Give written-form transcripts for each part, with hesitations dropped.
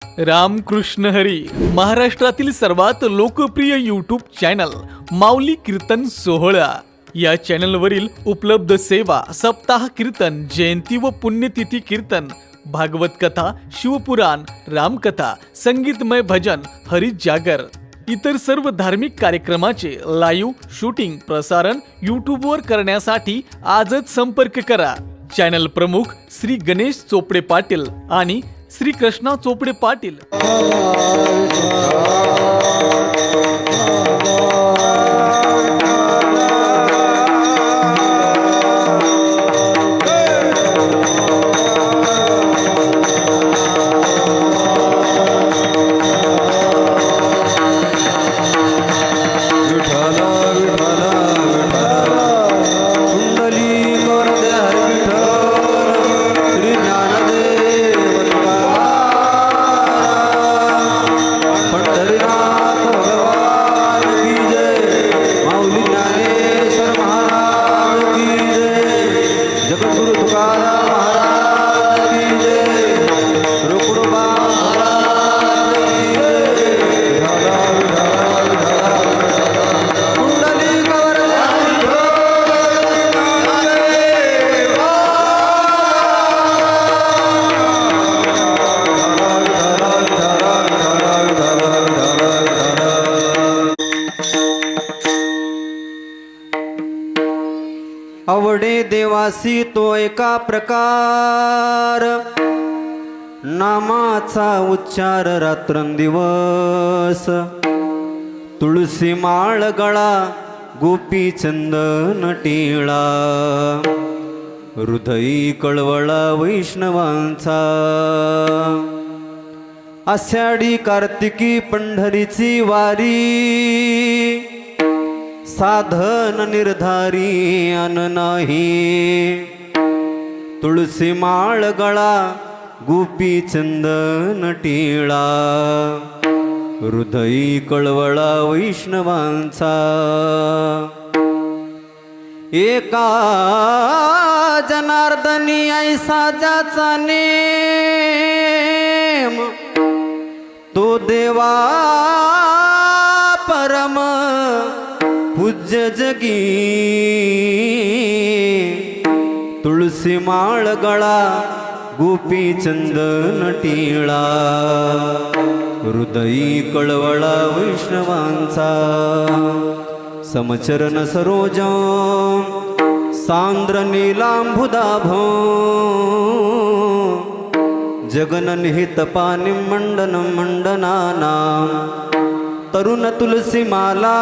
रामकृष्ण हरी. महाराष्ट्रातील सर्वात लोकप्रिय यूट्यूब चॅनल माऊली कीर्तन सोहळा या चॅनलवरील उपलब्ध सेवा सप्ताह कीर्तन, जयंती व पुण्यतिथी कीर्तन, भागवत कथा, शिवपुराण, रामकथा, संगीतमय भजन, हरी जागर इतर सर्व धार्मिक कार्यक्रमाचे लाईव्ह शूटिंग प्रसारण यूट्यूबवर करण्यासाठी आजच संपर्क करा. चॅनल प्रमुख श्री गणेश चोपडे पाटील आणि श्री कृष्णा चोपडे पाटील. आवडे देवासी तो एका प्रकार, नामाचा उच्चार रात्रंदिवस. तुळसी माळ गळा, गोपी चंदन टिळा, हृदयी कळवळा वैष्णवांचा. आषाढी कार्तिकी पंढरीची वारी, साधन निर्धारी अन नाही. तुळसी माळ गळा, गोपी चंदन टिळा, हृदयी कळवळा वैष्णवांचा. एका जनार्दनी ऐसा ज्याचा नेम, तो देवा परम पूज्य जगी. तुळसी माळ गळा, गोपी चंदन टिळा, हृदयी कळवळा वैष्णवांचा. समचरण सरोज सांद्र नीलांबुदाभो, जगननिहित पाणी मंडन मंडनानां. तरुण तुलसी माला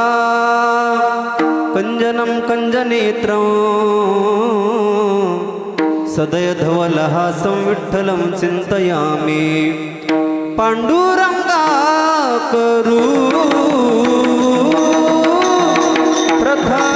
कंजनं कंजनेत्रं, सदय धवलहासं विठ्ठलं चिंतयामि. पांडुरंगा करू प्रथम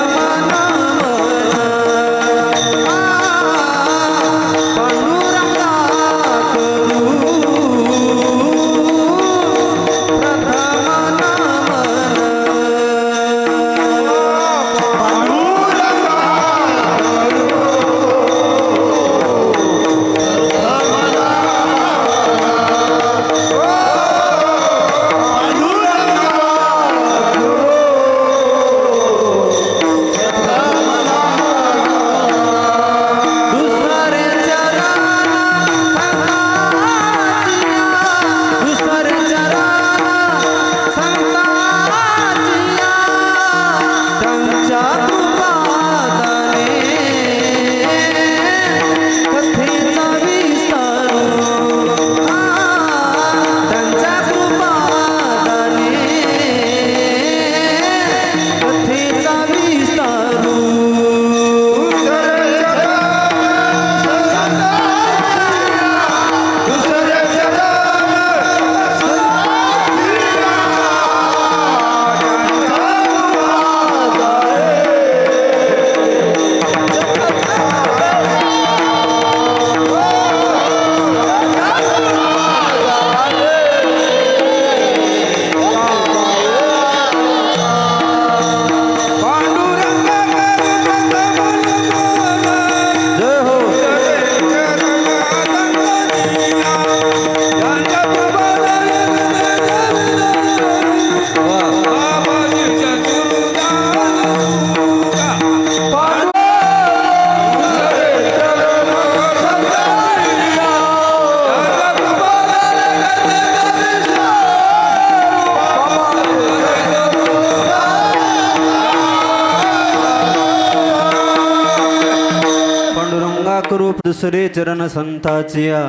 दुसरे चरण संताचिया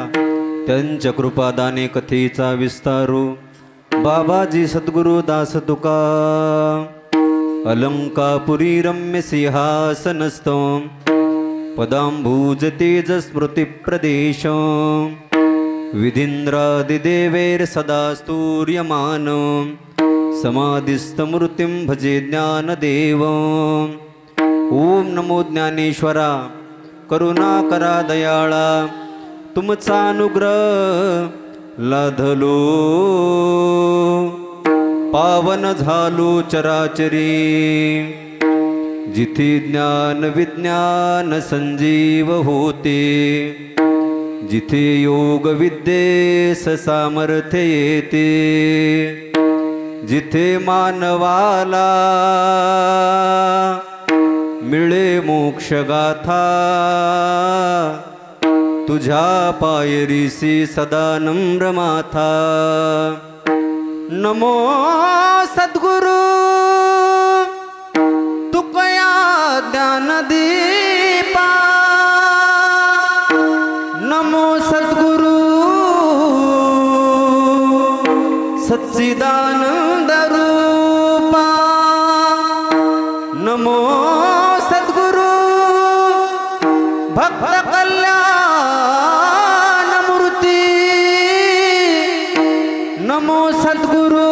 त्यांच्या कृपादाने कथेचा विस्तारू बाबाजी सद्गुरु दास तुका अलंकापुरी रम्य सिंहासनस्थो पदांबुज तेज स्मृती प्रदेश विधींद्रादिदेवैर सदा स्तूर्यमान समाधिस्थमूर्तिं भजे ज्ञानदेव ओम नमो ज्ञानेश्वरा करुणा करा दयाळा तुमचा अनुग्रह लाधलो पावन झालो चराचरी जिथे ज्ञान विज्ञान संजीव होते जिथे योग विद्येस सामर्थ्य येते जिथे मानवाला मिळे मोक्ष गाथा तुझ्या पायरीसी सदा नम्र माथा नमो सद्गुरु तुकया ज्ञानदीपा नमो सद्गुरु सच्चिदानंद रूपा नमो सद्गुरु भक्त कल्याण मूर्ती नमो सद्गुरु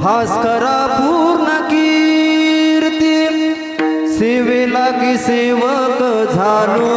भास्करा पूर्ण कीर्ती सेवेला की सेवक झालो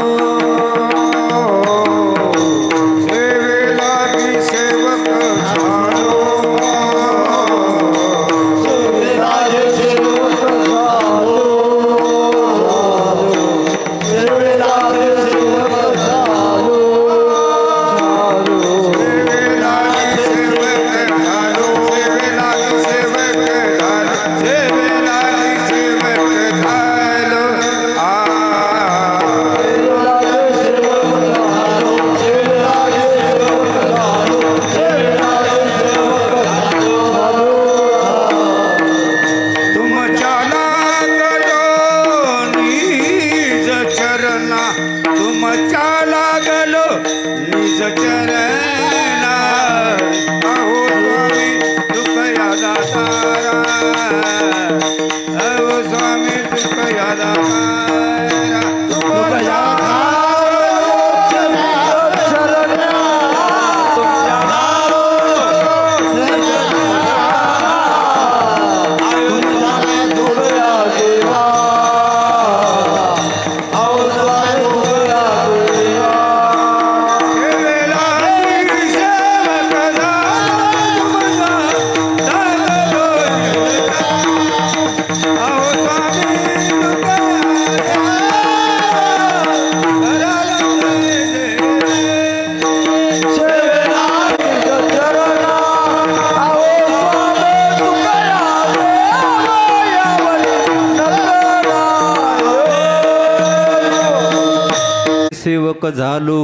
सेवक झालो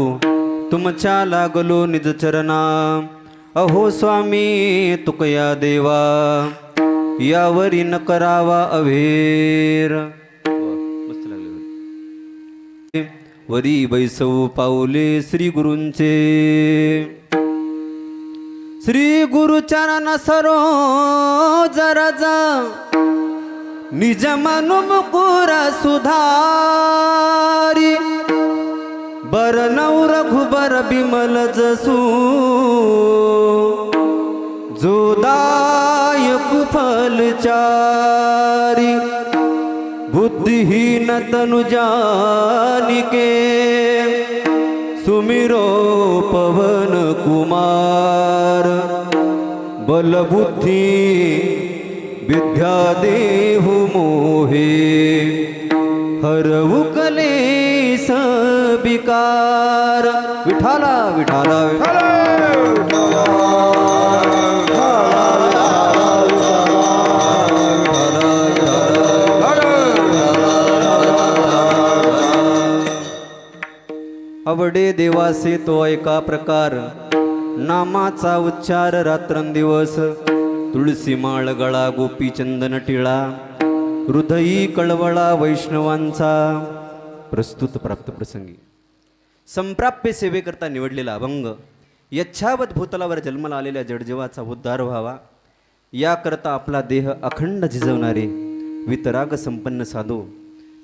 तुमच्या लागलो निज चरणा अहो स्वामी तुकया देवा यावरी न करावा अभेर वरी बैसव पाऊले श्री गुरूंचे श्री गुरुचरण सरोजरजा निज मनु मुकुर सुधारी बरनौ रघुबर बिमल जसू जोदायक फलचारी बुद्धिहीन तनु जानिके सुमिरो पवन कुमार बलबुद्धि विद्या देहु मोहे हरवु कलेस विकार विठाला विठाला आवडे देवासे तो एका प्रकार नामाचा उच्चार रात्रंदिवस तुळसी माळ गळा गोपी चंदन टिळा हृदयी कळवळा वैष्णवांचा प्रस्तुत प्राप्त प्रसंगी संप्राप्य सेवेकरता निवडलेला अभंग यच्छावत भूतलावर जन्माला आलेल्या जडजीवाचा उद्धार व्हावा याकरता आपला देह अखंड झिजवणारे वितराग संपन्न साधू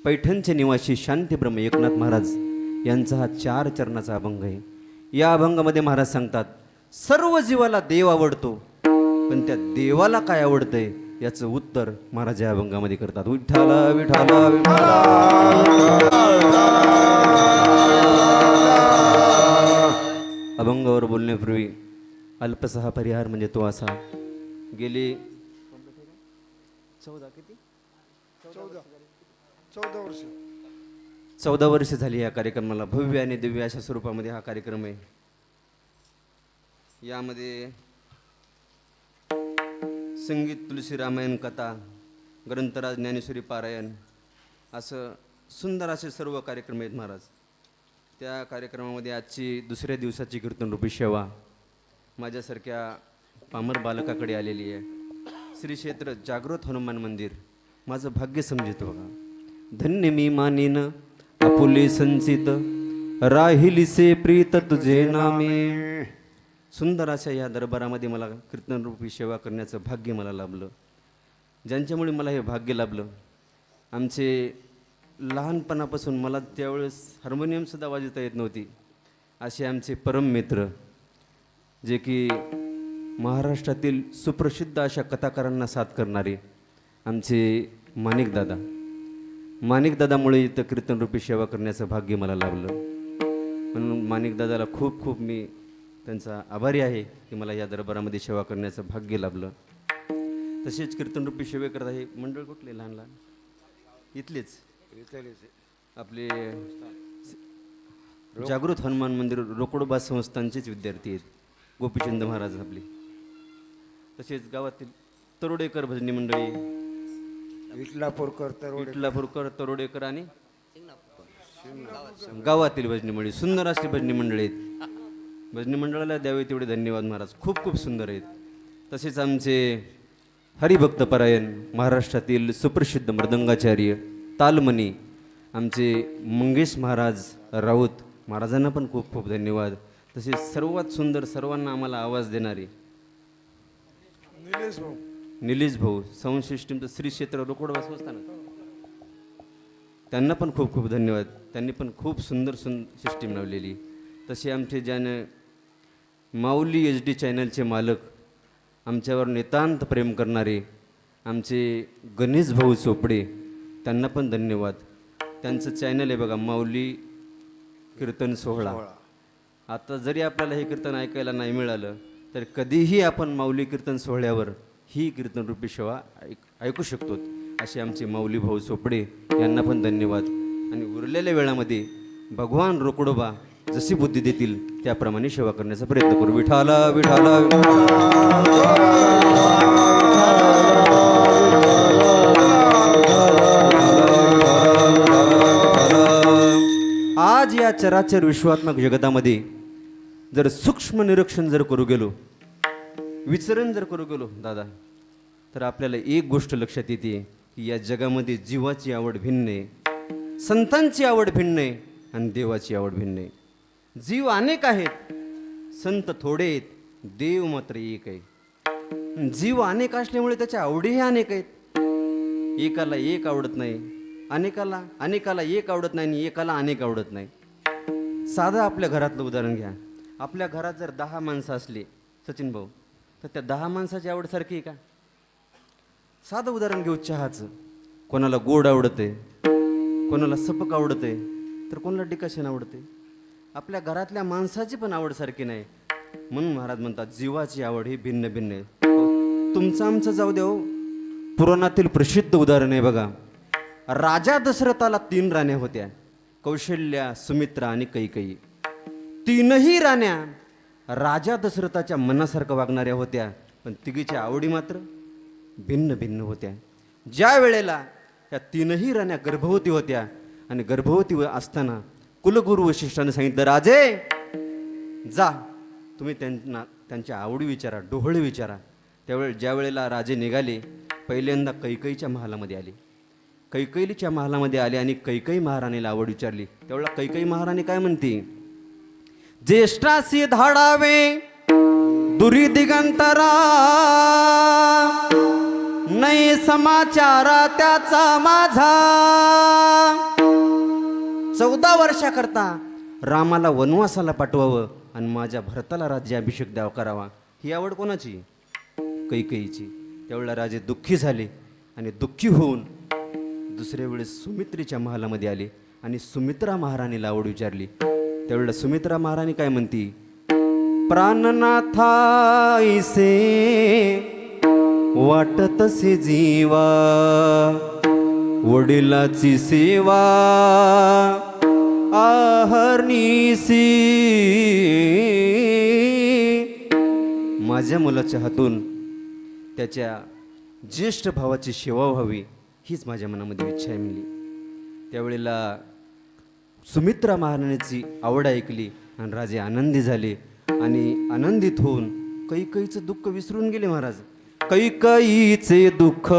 पैठणचे निवासी शांतीब्रह्म एकनाथ महाराज यांचा हा 4 चरणाचा अभंग आहे. या अभंगामध्ये महाराज सांगतात सर्व जीवाला देव आवडतो, पण त्या देवाला काय आवडतंय याचं उत्तर महाराज या अभंगामध्ये करतात. विठ्ठला विठ्ठला विठ्ठला. अभंगावर बोलण्यापूर्वी अल्पसहा परिहार म्हणजे तो असा गेली 14 वर्ष झाली या कार्यक्रमाला. भव्य आणि दिव्य अशा स्वरूपामध्ये हा कार्यक्रम आहे. यामध्ये संगीत, तुलसी रामायण कथा, ग्रंथराज, ज्ञानेश्वरी पारायण असं सुंदर असे सर्व कार्यक्रम आहेत महाराज. त्या कार्यक्रमामध्ये आजची दुसऱ्या दिवसाची कीर्तनरूपी सेवा माझ्यासारख्या पामर बालकाकडे आलेली आहे. श्री क्षेत्र जागृत हनुमान मंदिर माझं भाग्य समजित बघा. धन्य मी मानिन आपुले संचित राहिलीसे प्रीत तुझे नामे. सुंदर अशा या दरबारामध्ये मला कीर्तनरूपी सेवा करण्याचं भाग्य मला लाभलं. ज्यांच्यामुळे मला हे भाग्य लाभलं आमचे लहानपणापासून मला त्यावेळेस हार्मोनियमसुद्धा वाजवता येत नव्हती असे आमचे परम मित्र जे की महाराष्ट्रातील सुप्रसिद्ध अशा कथाकारांना साथ करणारे आमचे माणिकदादामुळे इथं कीर्तनरूपी सेवा करण्याचं भाग्य मला लाभलं. म्हणून माणिकदादाला खूप खूप मी त्यांचा आभारी आहे की मला या दरबारामध्ये सेवा करण्याचं भाग्य लाभलं. तसेच कीर्तनरूपी सेवेकरता हे मंडळ कुठले लहान लहान इथलेच आपले जागृत हनुमान मंदिर रोकडोबा संस्थांचेच विद्यार्थी आहेत. गोपीचंद महाराज आपले. तसेच गावातील तरोडेकर भजनी मंडळी विठलापूरकर तरोडेकर आणि गावातील भजनी मंडळी सुंदर अशी भजनी मंडळी आहेत. भजनी मंडळाला द्यावे तेवढे धन्यवाद महाराज. खूप खूप सुंदर आहेत. तसेच आमचे हरिभक्त परायण महाराष्ट्रातील सुप्रसिद्ध मृदंगाचार्य तालमणी आमचे मंगेश महाराज राऊत महाराजांना पण खूप खूप धन्यवाद. तसेच सर्वात सुंदर सर्वांना आम्हाला आवाज देणारे निलेश भाऊ साऊंड सिस्टीमचं श्री क्षेत्र रोकडोबा संस्थान त्यांना पण खूप खूप धन्यवाद. त्यांनी पण खूप सुंदर सिस्टीम लावलेली. तसे आमचे ज्यानं माऊली HD चॅनलचे मालक आमच्यावर नितांत प्रेम करणारे आमचे गणेश भाऊ चोपडे त्यांना पण धन्यवाद. त्यांचं चॅनल आहे बघा माऊली कीर्तन सोहळा. आता जरी आपल्याला हे कीर्तन ऐकायला नाही मिळालं तर कधीही आपण माऊली कीर्तन सोहळ्यावर ही कीर्तनरूपी सेवा ऐकू शकतो. असे आमचे माऊली भाऊ चोपडे यांना पण धन्यवाद. आणि उरलेल्या वेळामध्ये भगवान रोकडोबा जशी बुद्धी देतील त्याप्रमाणे सेवा करण्याचा प्रयत्न करू. विठाला विठाला. आज या चराचर विश्वात्मक जगतामध्ये जर सूक्ष्म निरीक्षण जर करू गेलो, विचरण जर करू गेलो दादा, तर आपल्याला एक गोष्ट लक्षात येते की या जगामध्ये जीवाची आवड भिन्न आहे, संतांची आवड भिन्न आहे आणि देवाची आवड भिन्न आहे. जीव अनेक आहेत, संत थोडे आहेत, देव मात्र एक आहे. जीव अनेक असल्यामुळे त्याच्या आवडीही अनेक आहेत. एकाला एक आवडत नाही, अनेकाला एक आवडत नाही आणि एकाला अनेक आवडत नाही. साधं आपल्या घरातलं उदाहरण घ्या. आपल्या घरात जर 10 माणसं असली सचिन भाऊ, तर त्या 10 माणसाची आवड सारखी आहे का? साधं उदाहरण घेऊ चहाचं. कोणाला गोड आवडते, कोणाला सपक आवडते, तर कोणाला डिकाशन आवडते. आपल्या घरातल्या माणसाची पण आवड सारखी नाही. म्हणून महाराज म्हणतात जीवाची आवड ही भिन्न भिन्न आहे. तुमचं आमचं जाऊ द्या. पुराणातील प्रसिद्ध उदाहरण आहे बघा. राजा दशरथाला 3 राण्या होत्या, कौशल्या, सुमित्रा आणि कैकेयी. 3ही राण्या राजा दशरथाच्या मनासारखं वागणाऱ्या होत्या, पण तिघीच्या आवडी मात्र भिन्न भिन्न होत्या. ज्या वेळेला या 3ही राण्या गर्भवती होत्या आणि गर्भवती असताना कुलगुरू वशिष्ठाने सांगितलं, राजे जा तुम्ही त्यांच्या आवडी विचारा, डोहळे विचारा. त्यावेळेस ज्या वेळेला राजे निघाले, पहिल्यांदा कैकेयीच्या महालामध्ये आले. कैकईलीच्या महालामध्ये आले आणि कैकई महाराणीला आवड विचारली. त्यावेळेला कैकई महाराणी काय म्हणते? ज्येष्ठासी धाडावे दुरी दिगंतरा, नाही समाचारा त्याचा माझा. 14 वर्षाकरता रामाला वनवासाला पाठवावं आणि माझ्या भरताला राज्याभिषेक द्यावा करावा, ही आवड कोणाची? कैकईची. त्यावेळेला राजे दुःखी झाले आणि दुःखी होऊन दुसऱ्या वेळेस सुमित्रेच्या महालामध्ये आले आणि सुमित्रा महाराणीला आवड विचारली. त्यावेळेला सुमित्रा महाराणी काय म्हणती? प्राणनाथाईसे वाटतसे जीवा, वडिलाची सेवा आहर्निसी. माझ्या मुलाच्या हातून त्याच्या ज्येष्ठ भावाची सेवा व्हावी, हीच माझ्या मनामध्ये इच्छा आहे म्हणली. त्यावेळेला सुमित्रा महाराणीची आवड ऐकली आणि राजे आनंदी झाले आणि आनंदित होऊन कैकईचं दुःख विसरून गेले महाराज. कैकईचे दुःख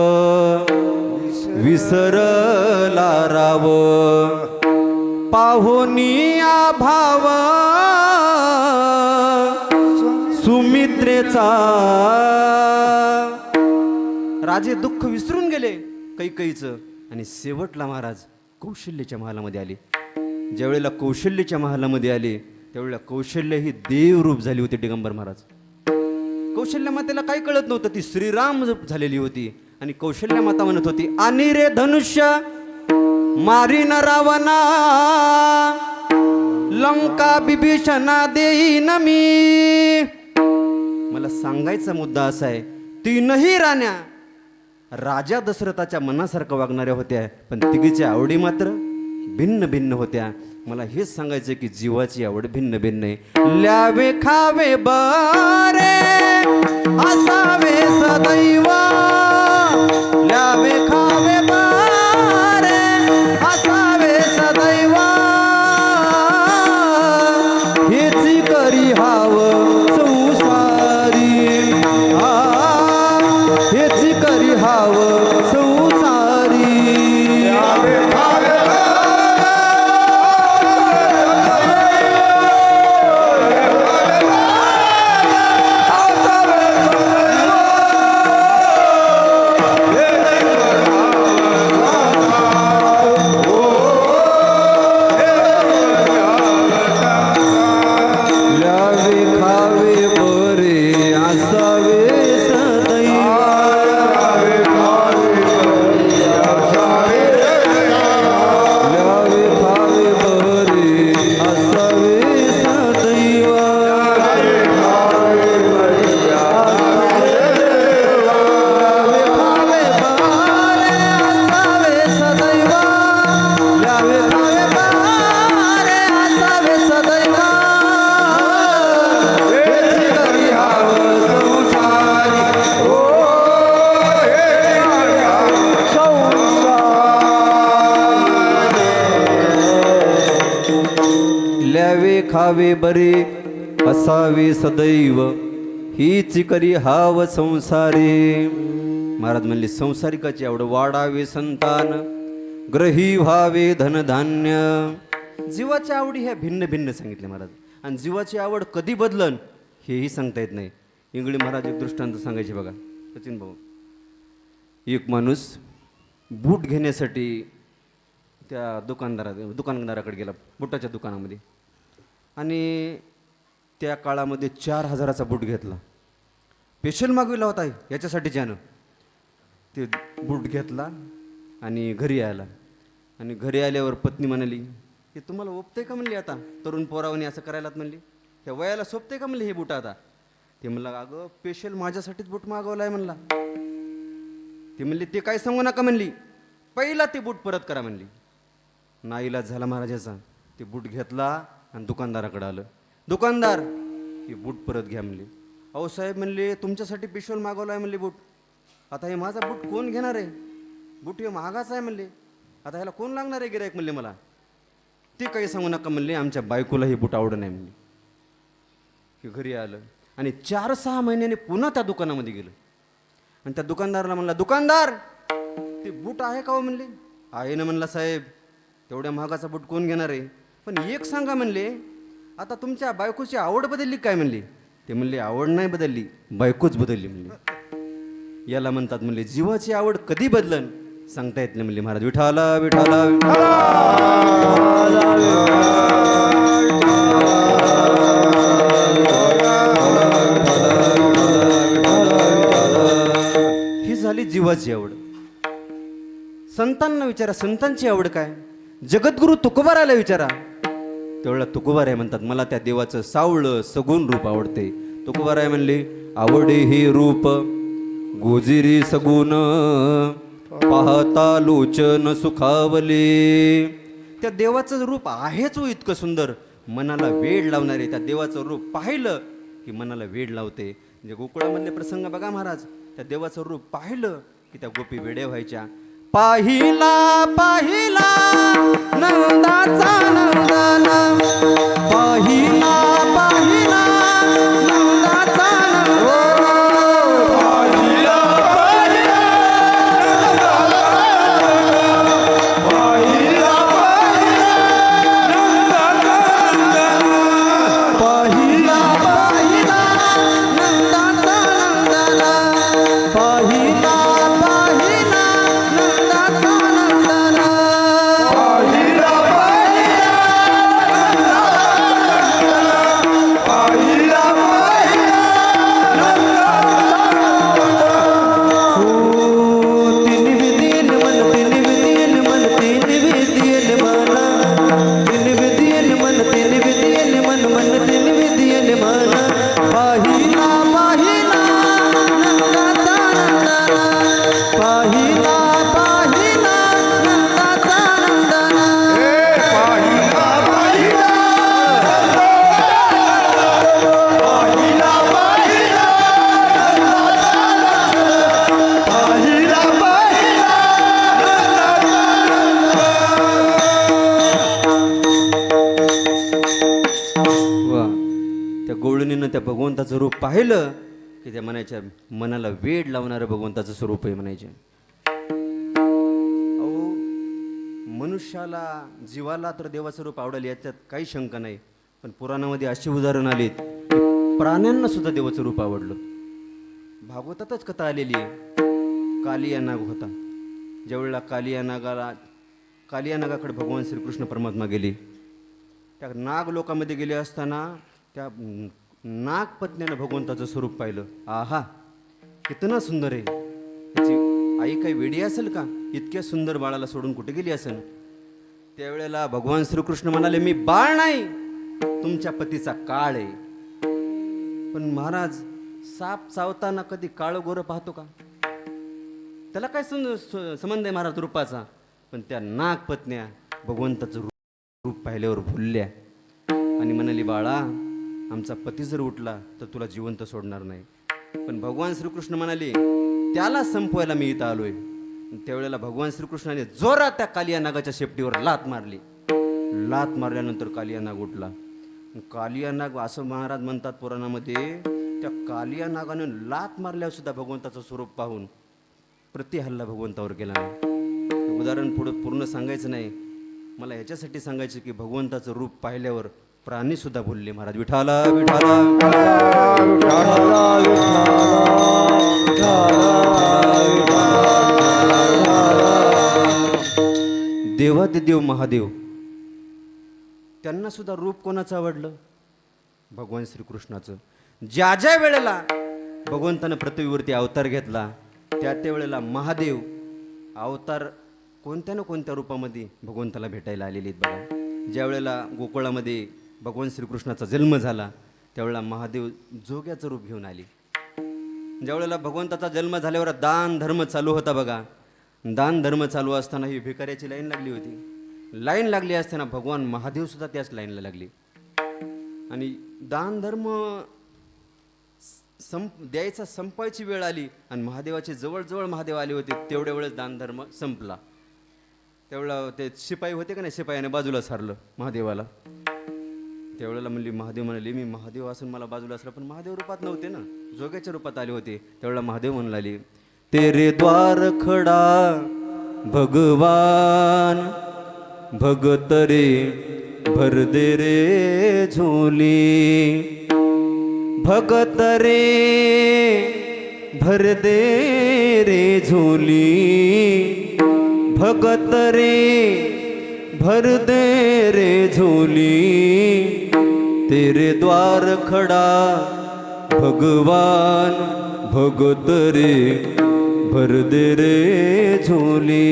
विसरला राव, पाहुनिया भाव सुमित्रेचा. राजे दुःख विसरून गेले कैकईचं आणि शेवटला महाराज कौशल्याच्या महालामध्ये आले. ज्यावेळेला कौशल्याच्या महालामध्ये आले त्यावेळेला कौशल्य ही देवरूप झाली होती. दिगंबर महाराज, कौशल्य मातेला काही कळत नव्हतं, ती श्रीराम झालेली होती आणि कौशल्य माता म्हणत होती, आणि रे धनुष्य मारीन रावणा, लंका बिभीषणा देईन मी. मला सांगायचा मुद्दा असा आहे, तीनही राण्या राजा दशरथाच्या मनासारखं वागणाऱ्या होत्या, पण तिघीच्या आवडी मात्र भिन्न भिन्न होत्या. मला हेच सांगायचं की जीवाची आवड भिन्न भिन्न आहे. ल्यावे खावे बरे असावे सदैव, ल्यावे खावे बरे असावे सदैव, हेच करी हाव संसारी, हेच करी हाव संसारी. खावे बरे असावे सदैव, हीच करी हाव संसारी. महाराज म्हणले संसारिकाची आवड वाढावे संतान, ग्रही व्हावे धनधान्य. जीवाच्या आवडी ह्या भिन्न भिन्न सांगितले महाराज, आणि जीवाची आवड कधी बदलन हेही सांगता येत नाही. इंगळे महाराज एक दृष्टांत सांगायचे बघा. सचिन भाऊ, एक माणूस बूट घेण्यासाठी त्या दुकानदाराकडे गेला, बुटाच्या दुकानामध्ये, आणि त्या काळामध्ये 4,000चा बूट घेतला. स्पेशल मागविला होता याच्यासाठी ज्यानं. ते बूट घेतला आणि घरी आला, आणि घरी आल्यावर पत्नी म्हणाली, हे तुम्हाला ओपते का म्हणली, आता तरुण पोरावणी असं करायलात म्हणली, ह्या वयाला सोपते का म्हणली हे बूट आता. ते म्हणलं, अगं स्पेशल माझ्यासाठीच बूट मागवला आहे म्हणला. ते म्हणली, ते काय सांगू नका म्हणली, पहिला ते बूट परत करा म्हणली. नाईलाज झाला महाराजाचा. ते बूट घेतला आणि दुकानदाराकडे आलं. दुकानदार, हे बूट परत घ्या म्हणले. अहो साहेब म्हणले, तुमच्यासाठी स्पेशल मागवला आहे म्हणले बूट, आता हे माझा बूट कोण घेणार आहे, बूट हे महागाचा आहे म्हणले, आता ह्याला कोण लागणार आहे गिरायक म्हणले मला. ते काही सांगू नका म्हणले, आमच्या बायकोला हे बूट आवडत नाही म्हणले. हे घरी आलं आणि 4-6 महिन्याने पुन्हा त्या दुकानामध्ये गेलं आणि त्या दुकानदाराला म्हणला, दुकानदार ते बूट आहे का हो म्हणले. आईनं म्हणला साहेब तेवढ्या महागाचा बूट कोण घेणार आहे, पण एक सांगा म्हणले, आता तुमच्या बायकोची आवड बदलली काय म्हणली. ते म्हणले आवड नाही बदलली, बायकोच बदलली म्हणले. याला म्हणतात म्हणले जीवाची आवड कधी बदलन सांगता येत नाही म्हणले महाराज. विठाला विठाला ही झाली जीवाची आवड. संतांना विचारा संतांची आवड काय. जगद्गुरु तुकोबाराला विचारा, तेवढा तुकोबाराय म्हणतात मला त्या देवाचं सावळं सगुण रूप आवडते. तुकोबाराय म्हणले आवडे हे रूप गोजिरी सगुण पाहता लोचन सुखावले. त्या देवाचं रूप आहेच हो इतकं सुंदर, मनाला वेड लावणारे. त्या देवाचं रूप पाहिलं की मनाला वेड लावते. म्हणजे गोकुळामधले प्रसंग बघा महाराज, त्या देवाचं रूप पाहिलं की त्या गोपी वेड्या व्हायच्या. पाहिला पाहिला नंदाचा नंदन, पाहिला पाहिला नंदाचा नंदन, पाहिला पाहिला पाहिला पाहिला पाहिला नंदाचा नंदन, पाहिला पाहिला नंदाचा नंदन, पाहिला पाहिला तीन विधीन मन, तीन विधीन मन, तीन विधीन मन, तीन विधीन मन, तीन विधीन मन, मन तीन विधीन मन, पाहिला पाहिला नंदाचा नंदन, पाहिला पाहिला नंदाचा नंदन, पाहिला पाहिला पाहिला पाहिला पाहिला पाहिला. वा, त्या गवळणीनं त्या भगवंताचं रूप पाहिलं की त्या मनाच्या मनाला वेड लावणारं भगवंताचं स्वरूप आहे म्हणायचे. अहो मनुष्याला जीवाला तर देवाचं रूप आवडेल याच्यात काही शंका नाही, पण पुराणामध्ये अशी उदाहरण आलीत की प्राण्यांना सुद्धा देवाचं रूप आवडलं. भागवतातच कथा आलेली आहे. कालिया नाग होता, ज्यावेळेला कालिया नागाकडे भगवान श्रीकृष्ण परमात्मा गेले. त्या नाग लोकांमध्ये गेले असताना त्या नागपत्न्यानं भगवंताचं स्वरूप पाहिलं. आहा कितना सुंदर आहे. त्याची आई काही वेडी असेल का, इतक्या सुंदर बाळाला सोडून कुठे गेली असेल. त्यावेळेला भगवान श्रीकृष्ण म्हणाले मी बाळ नाही, तुमच्या पतीचा काळ आहे. पण महाराज साप चावताना कधी काळं गोरं पाहतो का, त्याला काय संबंध आहे महाराज रूपाचा. पण त्या नागपत्न्या भगवंताचं रूप पाहिल्यावर भुलल्या आणि म्हणाली बाळा आमचा पती जर उठला तर तुला जिवंत सोडणार नाही. पण भगवान श्रीकृष्ण म्हणाले त्याला संपवायला मी इथं आलोय. त्यावेळेला भगवान श्रीकृष्णाने जोरात त्या कालिया नागाच्या शेपटीवर लात मारली. लात मारल्यानंतर कालिया नाग उठला. कालिया नाग असं महाराज म्हणतात पुराणामध्ये, त्या कालिया नागाने लात मारल्यावर सुद्धा भगवंताचं स्वरूप पाहून प्रतिहल्ला भगवंतावर केला नाही. उदाहरण पुढं पूर्ण सांगायचं नाही, मला ह्याच्यासाठी सांगायचं की भगवंताचं रूप पाहिल्यावर प्राणी सुद्धा भुलले महाराज. विठाला विठाला देवादिदेव महादेव त्यांना सुद्धा रूप कोणाचं आवडलं, भगवान श्रीकृष्णाचं. ज्या ज्या वेळेला भगवंतानं पृथ्वीवरती अवतार घेतला त्या वेळेला महादेव अवतार कोणत्या ना कोणत्या रूपामध्ये भगवंताला भेटायला आलेले आहेत बघा. ज्या वेळेला गोकुळामध्ये भगवान श्रीकृष्णाचा जन्म झाला त्यावेळेला महादेव जोग्याचं रूप घेऊन आले. ज्यावेळेला भगवंताचा जन्म झाल्यावर दान धर्म चालू होता बघा. दान धर्म चालू असताना ही भिकाऱ्याची लाईन लागली होती. लाईन लागली असताना भगवान महादेव सुद्धा त्याच लाईनला लागले आणि दान धर्म द्यायचा संपायची वेळ आली आणि महादेवाचे जवळजवळ महादेव आले होते. तेवढ्या वेळेस दान धर्म संपला. त्यावेळेला ते शिपाई होते का नाही, शिपायाने बाजूला सारलं महादेवाला. त्यावेळेला म्हणली महादेव म्हणाले मी महादेव असून मला बाजूला असला, पण महादेव रूपात नव्हते ना, जोग्याच्या रूपात आले होते. त्यावेळेला महादेव म्हणू लागले तेरे द्वार खडा भगवान भगत रे भर दे रे झोली, भगत रे भर दे रे झोली, भगत रे भर दे रे झोली, तेरे द्वार खड़ा भगवान भगत रे भर दे रे झोली.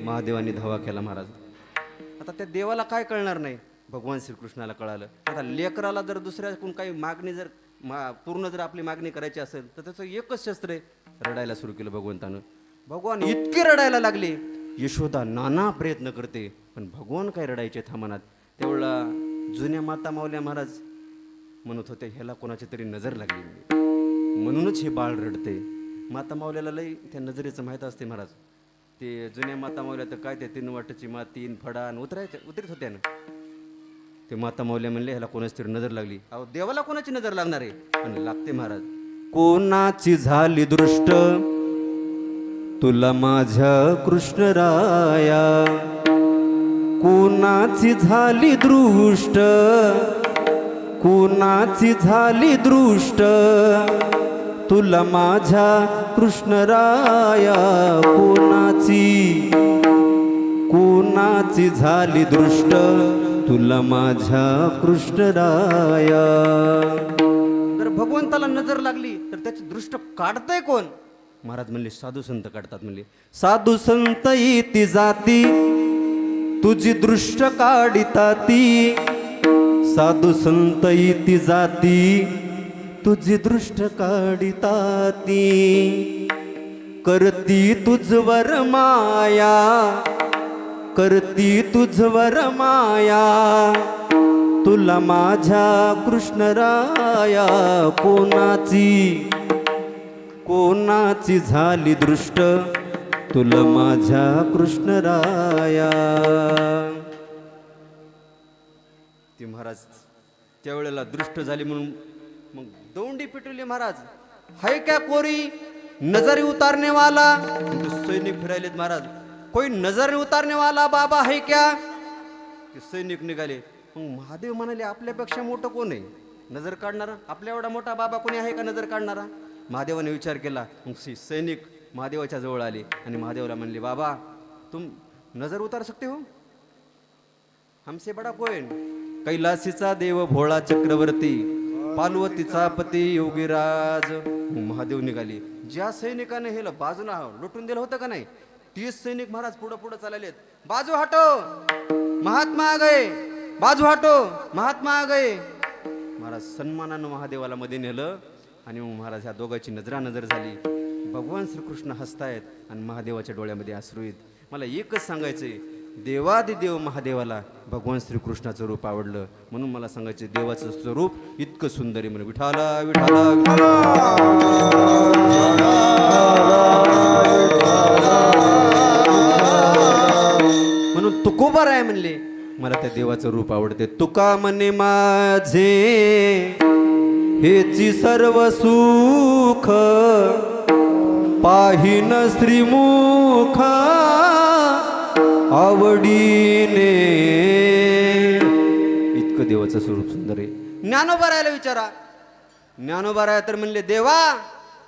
महादेवाने धावा केला महाराज. आता त्या देवाला काय कळणार नाही, भगवान श्रीकृष्णाला कळालं. आता लेकराला जर दुसऱ्याकडून काही मागणी जर पूर्ण जर आपली मागणी करायची असेल तर त्याचं एकच शस्त्र आहे, रडायला सुरू केलं भगवंतानं. भगवान इतके रडायला लागले, यशोदा नाना प्रयत्न करते पण भगवान काय रडायचे थांबनात. तेवढा जुन्या माता मावल्या महाराज म्हणत होते ह्याला कोणाची तरी नजर लागली म्हणूनच हे बाळ रडते. माता मावल्याला लई त्या नजरेचं माहीत असते महाराज. ते जुन्या माता मावल्या तर काय त्या 3 वाटाची माती फडान उतरत होत्या ना. ते माता मावल्या म्हणले ह्याला कोणाची तरी नजर लागली. अहो देवाला कोणाची नजर लागणार आहे, पण लागते महाराज. कोणाची झाली दृष्ट तुला माझ्या कृष्णराया, कोणाची झाली दृष्ट, कोणाची झाली दृष्ट तुला माझ्या कृष्णराया, कोणाची कोणाची झाली दृष्ट तुला माझ्या कृष्णराया. जर भगवंताला नजर लागली तर त्याची दृष्ट काढतंय कोण? महाराज म्हणले साधू संत काढतात. म्हणले साधू संत इति जाती तुझी दृष्ट काढिता ती, साधू संत इति जाती तुझी दृष्ट काढिता ती, करती तुझवर माया, करती तुझवर माया, तुला माझ्या कृष्णराया, कोणाची कोणाची झाली दृष्ट तुला माझ्या कृष्णराया. ती महाराज त्यावेळेला दृष्ट झाली म्हणून मग दौंडी पिटवली महाराज. हाय क्या कोरी नजर उतारने वाला, सैनिक फिरायलेत महाराज. कोई नजर उतारने वाला बाबा है क्या? ते सैनिक निघाले. मग महादेव म्हणाले आपल्यापेक्षा मोठं कोण आहे नजर काढणारा? आपल्या एवढा मोठा बाबा कोणी आहे का नजर काढणारा? महादेवाने विचार केला. मग सैनिक महादेवाच्या जवळ आले आणि महादेवाला म्हणले बाबा तुम नजर उतार सकते हो, हमसे बडा कोण? कैलासीचा देव भोळा चक्रवर्ती, पार्वतीचा पती योगीराज. महादेव निघाले. ज्या सैनिकाने हे बाजूला लुटून दिलं होतं का नाही, 30 सैनिक महाराज पुढं पुढं चाललेत. बाजू हटो महात्मा आ गए, बाजू हटो महात्मा आ गए. महाराज सन्मानानं महादेवाला मध्ये नेलं आणि मग महाराज ह्या दोघांची नजरानजर झाली. भगवान श्रीकृष्ण हसतायत आणि महादेवाच्या डोळ्यामध्ये अश्रू आहेत. मला एकच सांगायचंय, देवादिदेव महादेवाला भगवान श्रीकृष्णाचं रूप आवडलं म्हणून मला सांगायचं देवाचं स्वरूप इतकं सुंदर आहे म्हणून. विठाला विठाला म्हणून तुकोबा राय म्हणले मला त्या देवाचं रूप आवडते. तुका म्हणे माझे हेची सर्व सुख, पाहिन श्रीमुख आवडीने. इतकं देवाचं स्वरूप सुंदर आहे. ज्ञानोबा रायाला विचारा. ज्ञानोबा राया तर म्हणले देवा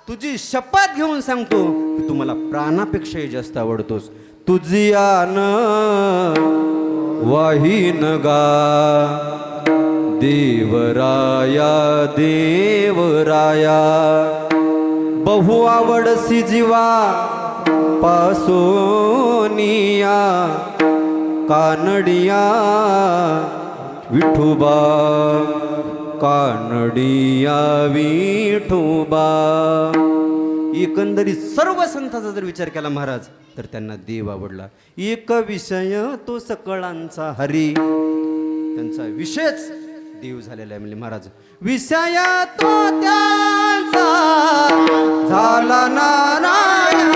तुझी शपथ घेऊन सांगतो की तू मला प्राणापेक्षाही जास्त आवडतोस. तुझी आन वाहीन गा देवराया देवराया, बहु आवडसी जीवा पासोनिया, कानडिया विठोबा कानडिया विठोबा. एकंदरीत सर्व संतांचा जर विचार केला महाराज तर त्यांना देव आवडला. एक विषय तो सकळांचा हरी, त्यांचा विषयच देव झालेला आहे. म्हणजे महाराज विषय तो त्यांचा झाला नारायण,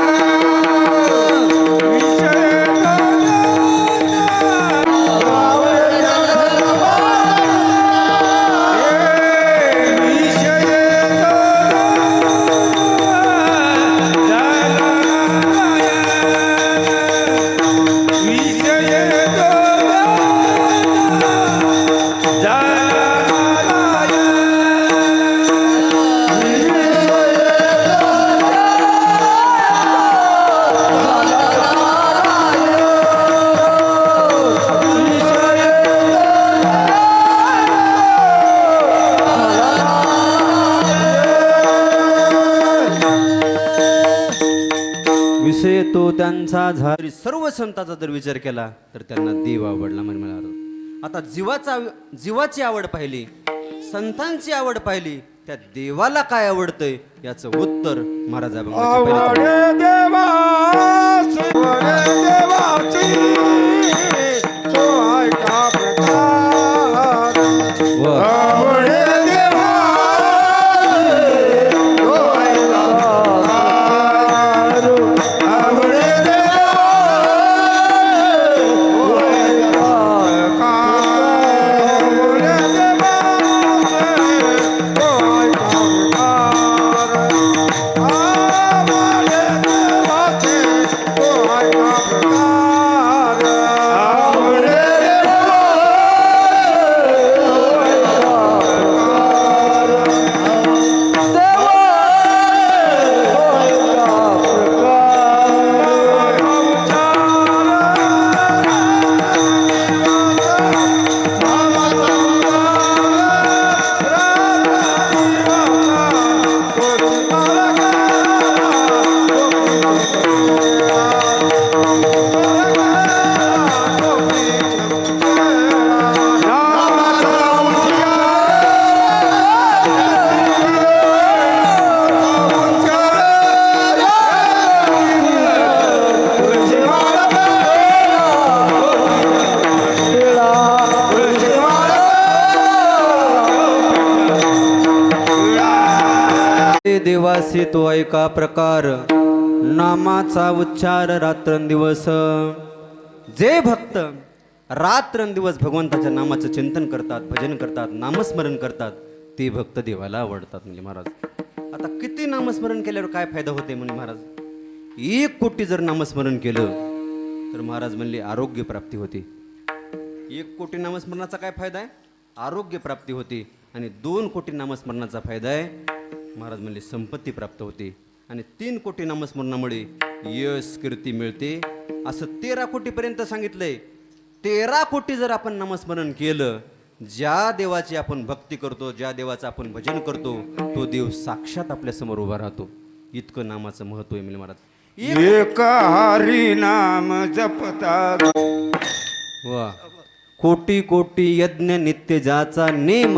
त्यांचा झाली सर्व संतांचा जर विचार केला तर त्यांना देव आवडला म्हणे मला. आता जीवाची आवड पाहिली, संतांची आवड पाहिली, त्या देवाला काय आवडतंय याचं उत्तर महाराज आवडे देवाची तो ऐका प्रकार. आवडे देवाची तो ऐका प्रकार. आवडे देवाची तो ऐका प्रकार. आवडे देवाची तो ऐका देवासी तो ऐका प्रकार. नामाचा उच्चार रात्रंदिवस. जे भक्त रात्रंदिवस भगवंताच्या नामाचं चिंतन करतात, भजन करतात, नामस्मरण करतात, ते भक्त देवाला आवडतात म्हणजे महाराज. आता किती नामस्मरण केल्यावर काय फायदा होते म्हणजे महाराज? 1 कोटी जर नामस्मरण केलं तर महाराज म्हणले आरोग्य प्राप्ती होते. 1 कोटी नामस्मरणाचा काय फायदा आहे? आरोग्य प्राप्ती होते. आणि 2 कोटी नामस्मरणाचा फायदा आहे महाराज म्हणले संपत्ती प्राप्त होते. आणि 3 कोटी नामस्मरणामुळे यश कीर्ती मिळते. असं 13 कोटीपर्यंत सांगितलंय. 13 कोटी जर आपण नामस्मरण केलं, ज्या देवाची आपण भक्ती करतो, ज्या देवाचं आपण भजन करतो, तो देव साक्षात आपल्या समोर उभा राहतो. इतकं नामाचं महत्व आहे म्हणजे महाराज. एक हरी नाम जपता. वा. कोटी कोटी यज्ञ नित्य ज्याचा नेम,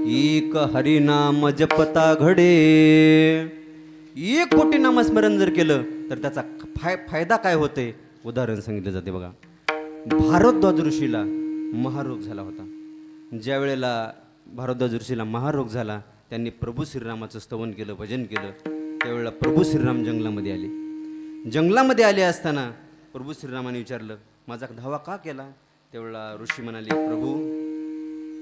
एक हरिनाम जपता घडे. 1 कोटी नामस्मरण जर केलं तर त्याचा फायदा काय होते? उदाहरण सांगितलं जाते बघा. भारद्वाज ऋषीला महारोग झाला होता. ज्या वेळेला भारद्वाज ऋषीला महारोग झाला, त्यांनी प्रभू श्रीरामाचं स्तवन केलं, भजन केलं. त्यावेळेला प्रभू श्रीराम जंगलामध्ये आले. जंगलामध्ये आले असताना प्रभू श्रीरामाने विचारलं, माझा धावा का केला? त्यावेळेला ऋषी म्हणाले, प्रभू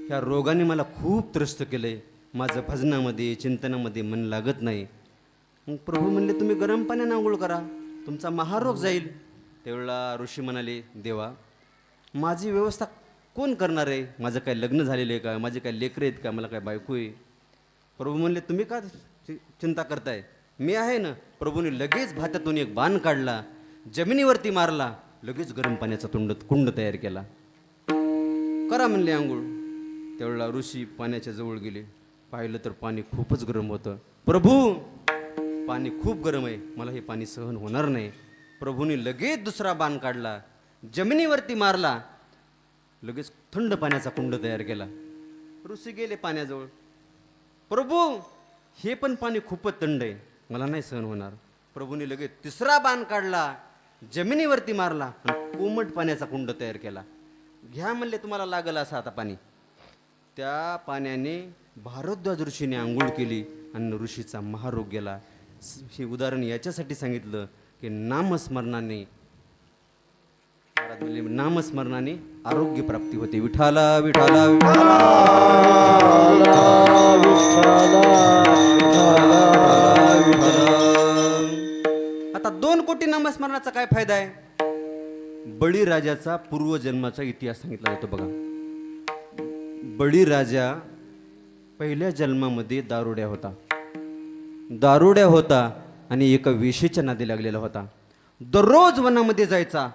ह्या रोगाने मला खूप त्रस्त केलंय, माझं भजनामध्ये चिंतनामध्ये मन लागत नाही. मग प्रभू म्हणले, तुम्ही गरम पाण्याने आंघोळ करा, तुमचा महारोग जाईल. त्यावेळेला ऋषी म्हणाले, देवा माझी व्यवस्था कोण करणार आहे? माझं काय लग्न झालेलं आहे का? माझे काय लेकरं आहेत का? मला काय बायको आहे? प्रभू म्हणले, तुम्ही का चिंता करताय? मी आहे ना. प्रभूने लगेच भात्यातून एक बाण काढला, जमिनीवरती मारला, लगेच गरम पाण्याचा कुंड तयार केला. करा म्हणले आंघोळ. त्यावेळेला ऋषी पाण्याच्या जवळ गेले. पाहिलं तर पाणी खूपच गरम होतं. प्रभू पाणी खूप गरम आहे, मला हे पाणी सहन होणार नाही. प्रभूने लगेच दुसरा बाण काढला, जमिनीवरती मारला, लगेच थंड पाण्याचा कुंड तयार केला. ऋषी गेले पाण्याजवळ. प्रभू हे पण पाणी खूपच थंड आहे, मला नाही सहन होणार. प्रभूने लगेच तिसरा बाण काढला, जमिनीवरती मारला आणि कोमट पाण्याचा कुंड तयार केला. घ्या म्हणले, तुम्हाला लागलं असं आता पाणी. त्या पाण्याने भारद्वाज ऋषीने आंघोळ केली आणि ऋषीचा महारोग गेला. हे उदाहरण याच्यासाठी सांगितलं की नामस्मरणाने नामस्मरणाने आरोग्य प्राप्ती होते. विठाला विठाला आता 2 कोटी नामस्मरणाचा काय फायदा आहे? बळीराजाचा पूर्वजन्माचा इतिहास सांगितला जातो बघा. बळीराजा पहिल्या जन्मामध्ये दारुड्या होता आणि एका वेशीच्या नादी लागलेला होता. दररोज वनामध्ये जायचा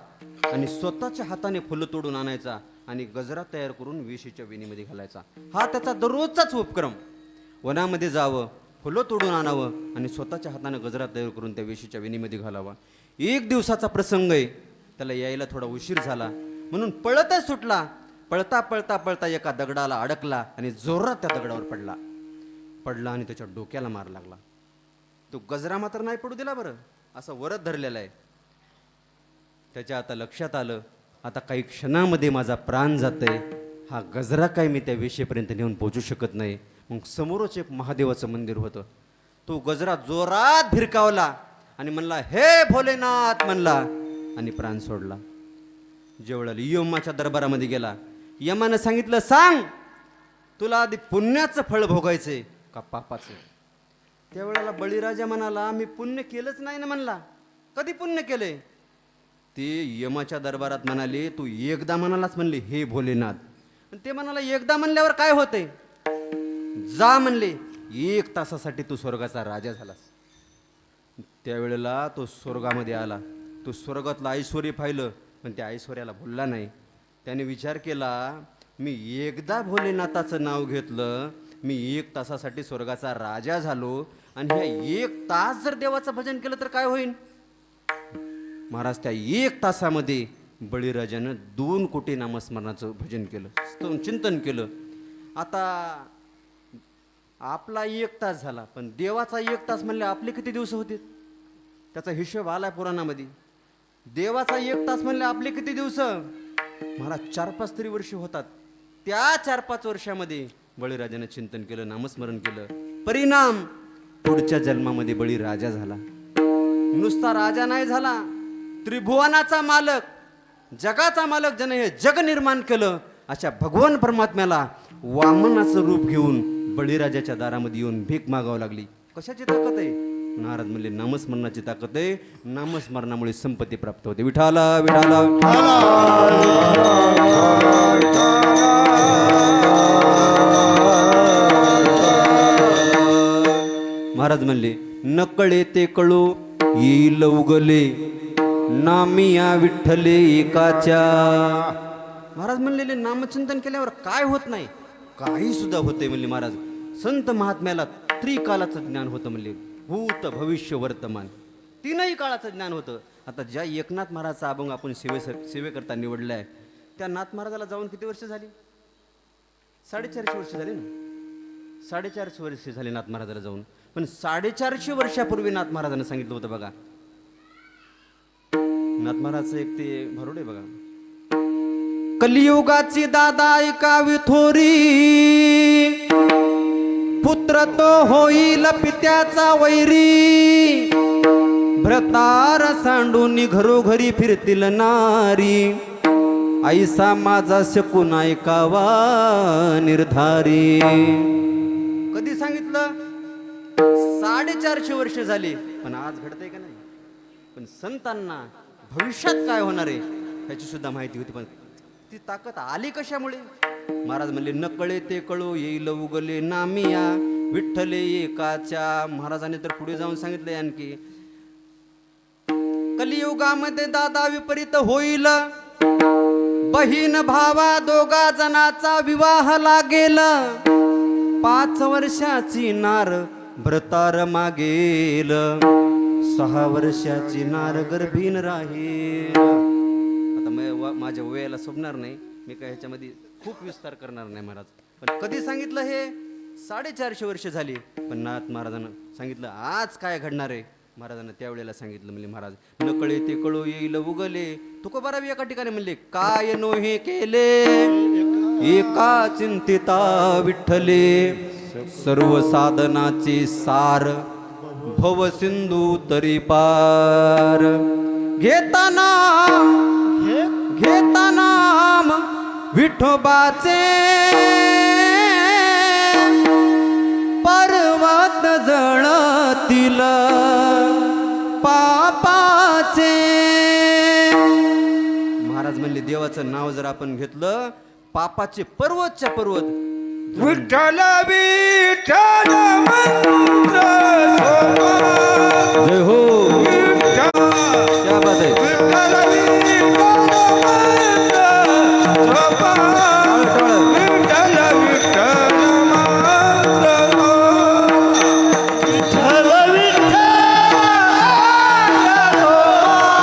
आणि स्वतःच्या हाताने फुलं तोडून आणायचा आणि गजरा तयार करून वेशीच्या वेणीमध्ये घालायचा. हा त्याचा दररोजचाच उपक्रम. वनामध्ये जावं, फुलं तोडून आणावं आणि स्वतःच्या हाताने गजरा तयार करून त्या वेशीच्या वेणीमध्ये घालावा. एक दिवसाचा प्रसंग आहे, त्याला यायला थोडा उशीर झाला म्हणून पळतच सुटला. पळता पळता पळता एका दगडाला अडकला आणि जोरात त्या दगडावर पडला आणि त्याच्या डोक्याला मार लागला. तो गजरा मात्र नाही पडू दिला बरं, असं वरत धरलेला आहे. त्याच्या आता लक्षात आलं, आता काही क्षणामध्ये माझा प्राण जातंय, हा गजरा काय मी त्या वेशेपर्यंत नेऊन पोहोचू शकत नाही. मग समोरच एक महादेवाचं मंदिर होतं. तो गजरा जोरात भिरकावला आणि म्हणला, हे भोलेनाथ म्हणला, आणि प्राण सोडला. जेवढा यमाच्या दरबारामध्ये गेला, यमानं सांगितलं, सांग तुला आधी पुण्याचं फळ भोगायचंय का पापाचं. त्यावेळेला बळीराजा म्हणाला, मी पुण्य केलंच नाही ना म्हणला. कधी पुण्य केलंय. ते यमाच्या दरबारात म्हणाले, तू एकदा म्हणालाच म्हणले हे भोलेनाथ. ते म्हणाला, एकदा म्हणल्यावर काय होते, जा म्हणले, 1 तासासाठी तू स्वर्गाचा राजा झालास. त्यावेळेला तो स्वर्गामध्ये आला. तो स्वर्गातलं ऐश्वर पाहिलं, पण त्या ऐश्वर्याला बोलला नाही. त्याने विचार केला, मी एकदा भोलेनाथाचं नाव घेतलं, मी 1 तासासाठी स्वर्गाचा राजा झालो, आणि ह्या 1 तास जर देवाचं भजन केलं तर काय होईल. महाराज त्या 1 तासामध्ये बळीराजानं 2 कोटी नामस्मरणाचं भजन केलं, चिंतन केलं. आता आपला 1 तास झाला, पण देवाचा 1 तास म्हणले आपले किती दिवस होते, त्याचा हिशोब आलाय पुराणामध्ये. देवाचा 1 तास म्हणले आपले किती दिवस. महाराज 4-5 तरी वर्ष होतात. त्या 4-5 वर्षामध्ये बळीराजानं चिंतन केलं, नामस्मरण केलं. परिणाम पुढच्या जन्मामध्ये बळी राजा झाला. नुसता राजा नाही झाला, त्रिभुवनाचा मालक, जगाचा मालक, ज्याने हे जग निर्माण केलं, अशा भगवान परमात्म्याला वामनाचं रूप घेऊन बळीराजाच्या दारामध्ये येऊन भीक मागावं लागली. कशाची ताकद आहे. नारद म्हणले, नामस्मरणाची ताकद आहे. नामस्मरणामुळे संपत्ती प्राप्त होते. विठाला विठाला महाराज म्हणले, नकळे ते कळू येईल उगले, नामिया विठ्ठले एकाच्या. महाराज म्हणलेले, नामचिंतन केल्यावर काय होत नाही, काही सुद्धा होते म्हणले महाराज. संत महात्म्याला त्रिकालाचं ज्ञान होतं म्हणले, भूत भविष्य वर्तमान, 3ही काळाचं ज्ञान होतं. आता ज्या एकनाथ महाराजचा अभंग आपण सेवेकरता निवडलाय, त्या नाथ महाराजाला जाऊन किती वर्ष झाली. 450 वर्ष झाली ना. 450 वर्ष झाली नाथ महाराजाला जाऊन. पण 450 वर्षापूर्वी नाथ महाराजांनी सांगितलं होतं बघा. नाथ महाराजचं एक ते भरोडे बघा. कलियुगाची दादा ऐकावी थोरी, पुत्र तो होईल पित्याचा वैरी, भ्रतार सांडून घरोघरी फिरतील नारी, ऐसा माझा शकून ऐकावा निर्धारी. कधी सांगितलं. 450 वर्ष झाली, पण आज घडतंय का नाही. पण संतांना भविष्यात काय होणार आहे ह्याची सुद्धा माहिती होती. पण ती ताकद आली कशामुळे. महाराज म्हणले, नकळे ते कळू येईल उगले, नामिया विठ्ठले एकाच्या. महाराजांनी तर पुढे जाऊन सांगितलंय आणखी, कलियुगामध्ये दादा विपरीत होईल, बहीण भावा दोघा जणाचा विवाह लागेल, 5 वर्षाची नार भ्रतार मागेल, 6 वर्षाची नार गर्भीन राहील. आता माझ्या वयाला सोबणार नाही, मी काय ह्याच्यामध्ये खूप विस्तार करणार नाही महाराज. पण कधी सांगितलं हे. 450 वर्ष झाली. पण नाथ महाराजांना सांगितलं आज काय घडणार आहे. महाराजांना त्यावेळेला सांगितलं म्हणले, महाराज नकळे ते कळू येईल उगले. तुकोबारावी एका ठिकाणी म्हणले, काय नो हे केले एका चिंतिता विठ्ठले, सर्व साधनाचे सार भव सिंधू तरी पार. घेताना विठोबाचे, पर्वत जळतील पापाचे. महाराज म्हणले, देवाचं नाव जर आपण घेतलं, पापाचे पर्वतच्या पर्वत. विठ्ठल विठ्ठल मंत्र सोपा. जय हो. विठ्ठल क्या बात आहे. विठ्ठल सोपा. विठ्ठल विठ्ठल मंत्र सोपा. विठ्ठल विठ्ठल सोपा.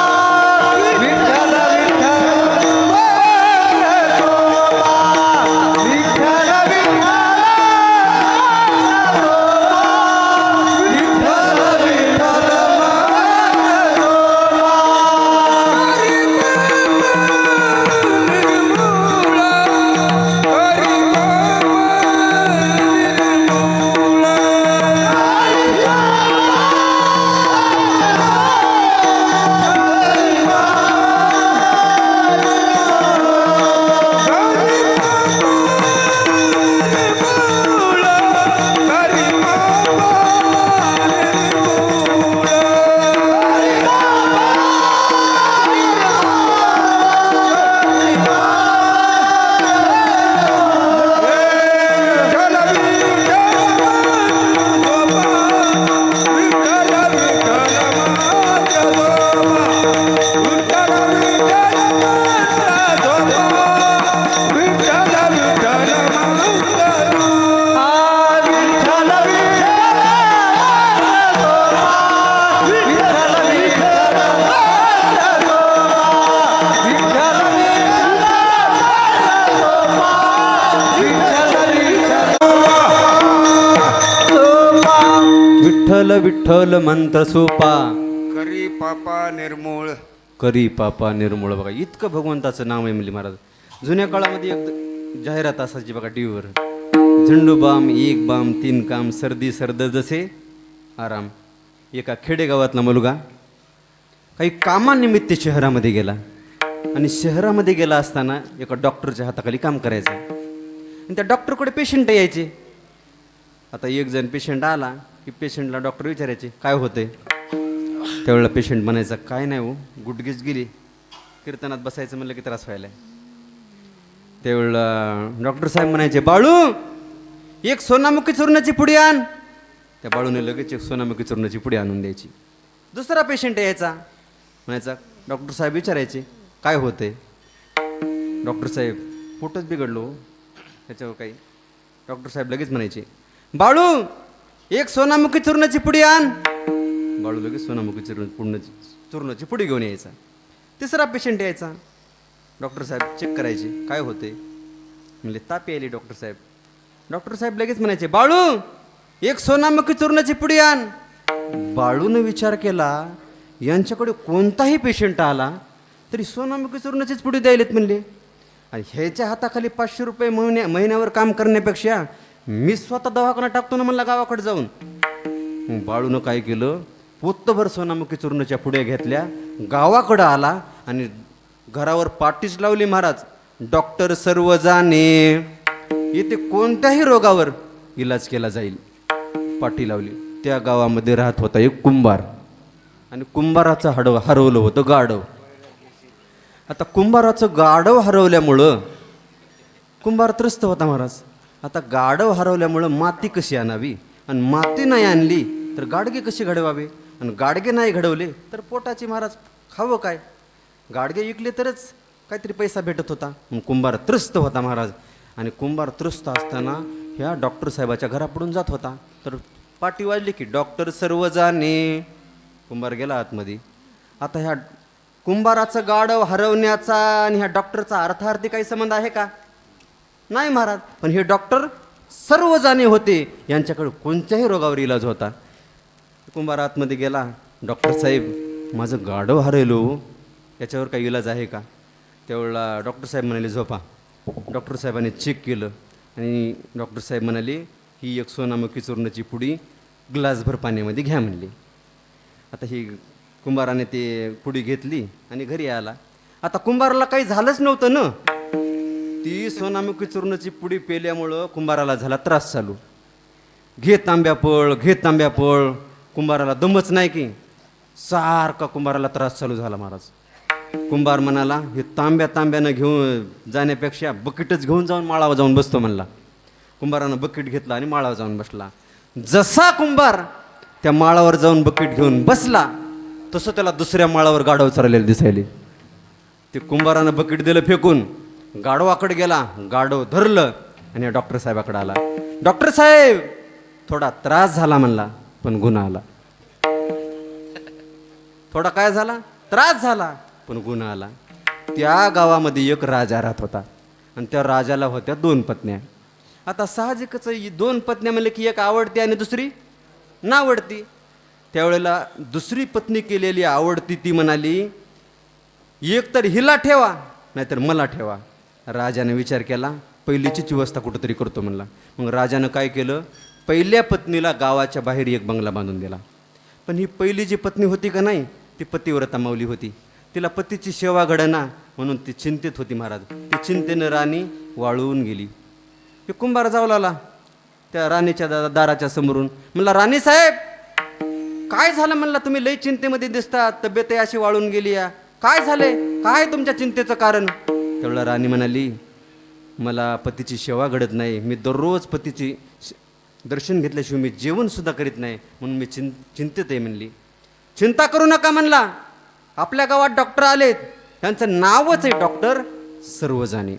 विठ्ठल विठ्ठल मंत्र सोपा करी पापा निर्मूळ. करी पापा निर्मूळ. बघा इतकं भगवंताचं नाव आहे म्हणले महाराज. जुन्या काळामध्ये एक जाहिरात असायची बघा टी व्हीवर, झेंडू बाम एक बाम तीन काम, सर्दी सर्द जसे आराम. एका खेडेगावातला मुलगा काही कामानिमित्त शहरामध्ये गेला आणि शहरामध्ये गेला असताना एका डॉक्टरच्या हाताखाली काम करायचं आणि त्या डॉक्टरकडे पेशंट यायचे. आता एक जण पेशंट आला की पेशंटला डॉक्टर विचारायचे काय होतंय. त्यावेळेला पेशंट म्हणायचा काय नाही हो, गुडघेच गेली, कीर्तनात बसायचं म्हणलं की त्रास व्हायला. त्यावेळेला डॉक्टर साहेब म्हणायचे बाळू एक सोनामुखी चूर्णाची पुडी आण. त्या बाळूने लगेच एक सोनामुखी चूर्णाची पुडी आणून द्यायची. दुसरा पेशंट यायचा, म्हणायचा डॉक्टर साहेब विचारायचे काय होते. डॉक्टर साहेब पोटच बिघडलो त्याच्यावर काही. डॉक्टर साहेब लगेच म्हणायचे बाळू एक सोनामुखी चूर्णाची पुडी आण. बाळू लगेच सोनामुखी चूर्णाची पुडी घेऊन यायचा. तिसरा पेशंट यायचा, डॉक्टर साहेब चेक करायचे काय होते. म्हणले ताप यायली डॉक्टर साहेब. डॉक्टर साहेब लगेच म्हणायचे बाळू एक सोनामुखी चूर्णाची पुडी आण. बाळूने विचार केला यांच्याकडे कोणताही पेशंट आला तरी सोनामुखी चूर्णाचीच पुडी द्यायलेत म्हणले, आणि ह्याच्या हाताखाली 500 रुपये महिन्यावर काम करण्यापेक्षा मी स्वतः दवाखाना टाकतो ना म्हणला गावाकडे जाऊन. मग बाळूनं काय केलं, पोतभर सोनामुखी चूर्णाच्या पुड्या घेतल्या, गावाकडं आला आणि घरावर पाटीच लावली महाराज. डॉक्टर सर्व जाणे येथे कोणत्याही रोगावर इलाज केला जाईल पाटी लावली. त्या गावामध्ये राहत होता एक कुंभार आणि कुंभाराचं हरवलं होतं गाढव. आता कुंभाराचं गाढव हरवल्यामुळं कुंभार त्रस्त होता महाराज. आता गाढव हरवल्यामुळं माती कशी आणावी आणि माती नाही आणली तर गाडगे कसे घडवावे आणि गाडगे नाही घडवले तर पोटाची महाराज खावं काय. गाडगे विकले तरच काहीतरी पैसा भेटत होता. मग कुंभार त्रस्त होता महाराज. आणि कुंभार त्रस्त असताना ह्या डॉक्टर साहेबाच्या घरापुढून जात होता तर पाटी वाजली की डॉक्टर सर्व जाणे. कुंभार गेला आतमध्ये. आता ह्या कुंभाराचं गाढव हरवण्याचा आणि ह्या डॉक्टरचा अर्थार्थी काही संबंध आहे का, नाही महाराज. पण हे डॉक्टर सर्व जाणे होते, यांच्याकडे कोणत्याही रोगावर इलाज होता. कुंभार आतमध्ये गेला, डॉक्टर साहेब माझं गाढव हरवलो याच्यावर काही इलाज आहे का. त्यावेळेला डॉक्टर साहेब म्हणाले झोपा. डॉक्टर साहेबांनी चेक केलं आणि डॉक्टर साहेब म्हणाले ही एक सोनामुखी चूर्णाची पुडी ग्लासभर पाण्यामध्ये घ्या म्हणली. आता ही कुंभाराने ते पुडी घेतली आणि घरी आला. आता कुंभाराला काही झालंच नव्हतं ना. ती सोनामुखी चूर्णाची पुडी पेल्यामुळं कुंभाराला झाला त्रास चालू. घे तांब्या पळ. कुंभाराला दमच नाही की सारखा कुंभाराला त्रास चालू झाला महाराज. कुंभार म्हणाला हे तांब्यानं घेऊन जाण्यापेक्षा बकेटच घेऊन जाऊन माळावर जाऊन बसतो म्हणला. कुंभारानं बकेट घेतला आणि माळावर जाऊन बसला. जसा कुंभार त्या माळावर जाऊन बकेट घेऊन बसला तसं त्याला दुसऱ्या माळावर गाढव चरलेलं दिसायले. ते कुंभारानं बकेट दिलं फेकून, गाढवाकडे गेला, गाढव धरलं आणि डॉक्टर साहेबाकडे आला. डॉक्टर साहेब थोडा त्रास झाला म्हणला पण गुन्हा आला. थोडा काय झाला, त्रास झाला पण गुन्हा आला. त्या गावामध्ये एक राजा राहत होता आणि त्या राजाला होत्या 2 पत्न्या. आता साहजिकच 2 पत्न्या म्हणले की एक आवडती आणि दुसरी नावडती. त्यावेळेला दुसरी पत्नी केलेली आवडती ती म्हणाली एक तर हिला ठेवा नाहीतर मला ठेवा. राजाने विचार केला पहिलीचीच व्यवस्था कुठंतरी करतो म्हणला. मग राजानं काय केलं, पहिल्या पत्नीला गावाच्या बाहेर एक बंगला बांधून दिला. पण ही पहिली जी पत्नी होती का नाही ती पतिव्रता माऊली होती. तिला पतीची सेवा घडना म्हणून ती चिंतित होती महाराज. ती चिंतेनं राणी वाळून गेली. हे कुंभार जाऊ लागला त्या राणीच्या दाराच्या समोरून. म्हणला राणी साहेब काय झालं म्हणला, तुम्ही लई चिंतेमध्ये दिसता, तब्येत अशी वाळून गेली या, काय झाले, काय तुमच्या चिंतेचं कारण. त्यावेळेला राणी म्हणाली मला पतीची सेवा घडत नाही, मी दररोज पतीची दर्शन घेतल्याशिवाय मी जेवण सुद्धा करीत नाही म्हणून मी चिंतित आहे म्हणली. चिंता करू नका म्हणला, आपल्या गावात डॉक्टर आलेत, त्यांचं नावच आहे डॉक्टर सर्वजाने.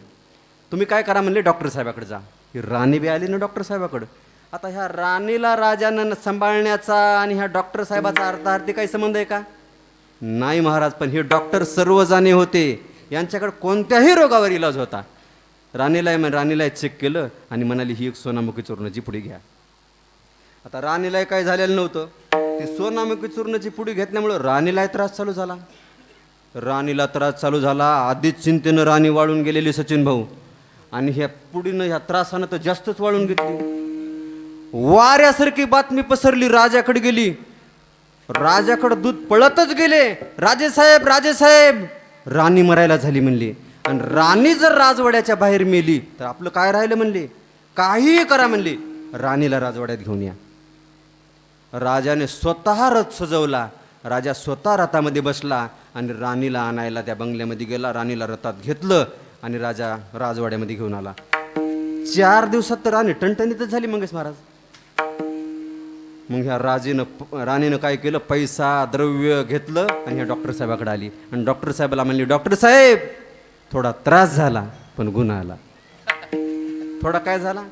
तुम्ही काय करा म्हणले डॉक्टर साहेबाकडे जा. ही राणी बी आली ना डॉक्टर साहेबाकडं. आता ह्या राणीला राजानं सांभाळण्याचा आणि ह्या डॉक्टर साहेबाचा अर्थार्थी काही संबंध आहे का, नाही महाराज. पण हे डॉक्टर सर्वजाने होते, यांच्याकडे कोणत्याही रोगावर इलाज होता. राणीला चेक केलं आणि म्हणाली ही एक सोनामुखी चूर्णाची पुडी घ्या. आता राणीलाही काय झालेलं नव्हतं. ती सोनामुखी चूर्णाची पुडी घेतल्यामुळं राणीलाही त्रास चालू झाला. राणीला त्रास चालू झाला. आधीच चिंतेनं राणी वाळून गेलेली सचिन भाऊ, आणि ह्या पुढीनं ह्या त्रासानं तर जास्तच वाळून घेतली. वाऱ्यासारखी बातमी पसरली, राजाकडे गेली. राजाकडे दूध पळतच गेले, राजेसाहेब राजेसाहेब राणी मरायला झाली म्हणली. आणि राणी जर राजवाड्याच्या बाहेर मेली तर आपलं काय राहिलं म्हणले. काहीही करा म्हणले, राणीला राजवाड्यात घेऊन या. राजाने स्वतः रथ सजवला. राजा स्वतः रथामध्ये बसला आणि राणीला आणायला त्या बंगल्यामध्ये गेला. राणीला रथात घेतलं आणि राजा राजवाड्यामध्ये घेऊन आला. 4 दिवसात तर राणी टणटणीतच झाली मंगेश महाराज. मग ह्या राणीनं काय केलं, पैसा द्रव्य घेतलं आणि ह्या डॉक्टर साहेबाकडे आली. आणि डॉक्टर साहेबाला म्हणली, डॉक्टर साहेब थोडा त्रास झाला पण गुण आला. थोडा काय झाला,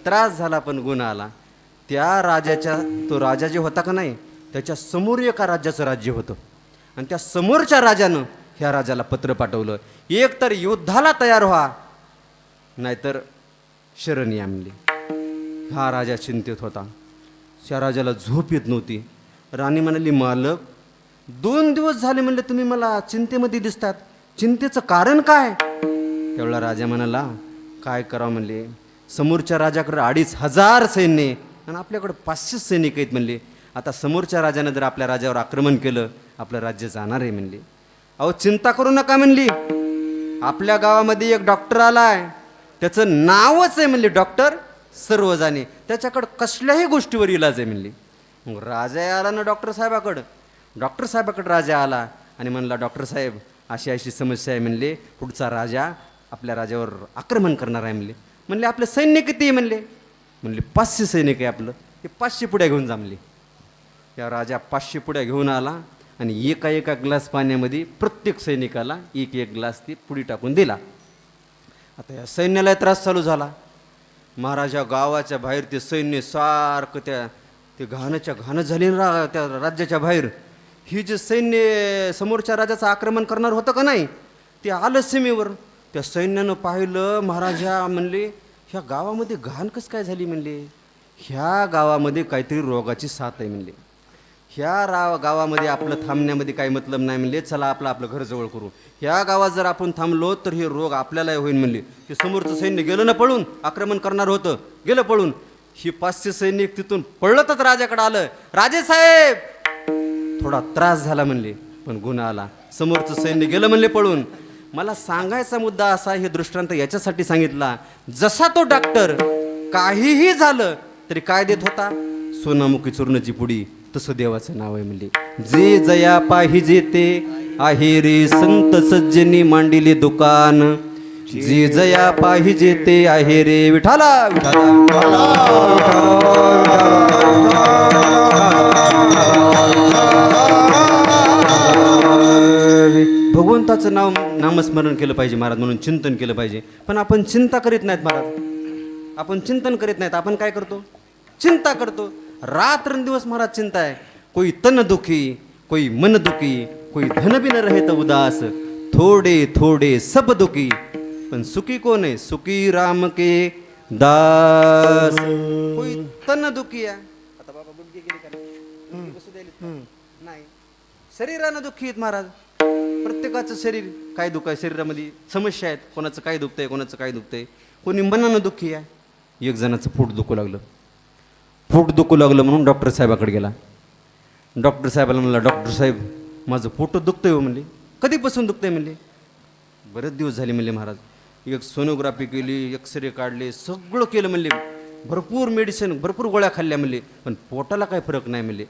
त्रास झाला पण गुण आला. त्या राजाच्या, तो राजा जे होता का नाही, त्याच्या समोर एका राज्याचं राज्य होतं. आणि त्या समोरच्या राजानं ह्या राजाला पत्र पाठवलं, एक तर युद्धाला तयार व्हा, नाहीतर शरण या म्हणली. हा राजा चिंतेत होता. त्या राजाला झोप येत नव्हती. राणी म्हणाली, मालक 2 दिवस झाले म्हणले तुम्ही मला चिंतेमध्ये दिसतात, चिंतेचं कारण काय. तेवढा राजा म्हणाला, काय करावं म्हणले, समोरच्या राजाकडे 2500 सैन्य आणि आपल्याकडे 500 सैनिक आहेत म्हणले. आता समोरच्या राजानं जर आपल्या राजावर आक्रमण केलं, आपलं राज्य जाणार आहे म्हणले. अहो चिंता करू नका म्हणली, आपल्या गावामध्ये एक डॉक्टर आलाय, त्याचं नावच आहे म्हणले डॉक्टर सर्वजाने, त्याच्याकडं कसल्याही गोष्टीवर इलाज आहे म्हणली. मग राजा आला ना डॉक्टर साहेबाकडे राजा आला आणि म्हणला, डॉक्टर साहेब अशी अशी समस्या आहे म्हणले, पुढचा राजा आपल्या राजावर आक्रमण करणार आहे म्हणले. म्हणले आपलं सैन्य किती आहे म्हणले. म्हणले 500 सैनिक आहे आपलं, ते 500 पुड्या घेऊन जा म्हणले. त्या राजा 500 पुड्या घेऊन आला आणि एका ग्लास पाण्यामध्ये प्रत्येक सैनिकाला एक ग्लास ती पुडी टाकून दिला. आता या सैन्याला त्रास चालू झाला. महाराजा गावाच्या बाहेर ते सैन्य सारखं ते घाण झाले ना त्या राज्याच्या बाहेर. ही जे सैन्य समोरच्या राजाचं आक्रमण करणार होतं का नाही, ते आलं सीमेवर. त्या सैन्यानं पाहिलं, महाराजा म्हणले, ह्या गावामध्ये घाण कसं काय झाली म्हणले. ह्या गावामध्ये काहीतरी रोगाची साथ आहे म्हणले. ह्या गावामध्ये आपलं थांबण्यामध्ये काही मतलब नाही म्हणले, चला आपलं घर जवळ करू. ह्या गावात जर आपण थांबलो तर हे रोग आपल्यालाही होईल म्हणले. ते समोरचं सैन्य गेलं ना पळून, आक्रमण करणार होतं, गेलं पळून. ही 500 सैनिक तिथून पळतच राजाकडे आलं. राजेसाहेब थोडा त्रास झाला म्हणले पण गुण आला. समोरचं सैन्य गेलं म्हणले पळून. मला सांगायचा मुद्दा असा, हे दृष्टांत याच्यासाठी सांगितला, जसा तो डॉक्टर काहीही झालं तरी काय देत होता, सोनामुखी चूर्णाची पुडी, तसं देवाचं नाव आहे म्हणले. जे जया पाहिजे ते आहे रे संत सज्जनी मांडिले दुकान, जे जया पाहिजे ते आहे रे विठाला भगवंताचं नामस्मरण केलं पाहिजे महाराज, म्हणून चिंतन केलं पाहिजे. पण आपण चिंता करीत नाहीत महाराज, आपण चिंतन करीत नाहीत. आपण काय करतो, चिंता करतो रात्रंदिवस महाराज. चिंता आहे. कोई तन दुखी, कोई मन दुखी, कोई धन भी न रहे तो उदास, थोडे थोडे सब दुखी, पण सुखी कोण आहे, सुखी राम के दास. कोई तन दुखी आहे, आता बाबा गुडघे गेले का नाही, बसू द्यायला नाही, शरीरानं दुःखी आहेत महाराज. प्रत्येकाचं शरीर काय दुःख आहे, शरीरामध्ये समस्या आहेत. कोणाचं काय दुखतंय, कोणाचं काय दुखतंय. कोणी मनानं दुःखी आहे. एक जणाचं पोट दुखू लागलं म्हणून डॉक्टर साहेबाकडे गेला. डॉक्टर साहेबाला म्हणला, डॉक्टर साहेब माझं पोट दुखतंय हो म्हणले. कधीपासून दुखतंय म्हणले. बरेच दिवस झाले म्हणले महाराज. एक सोनोग्राफी केली, एक्सरे काढले, सगळं केलं म्हणले, भरपूर मेडिसिन, भरपूर गोळ्या खाल्ल्या म्हणले, पण पोटाला काय फरक नाही म्हणले.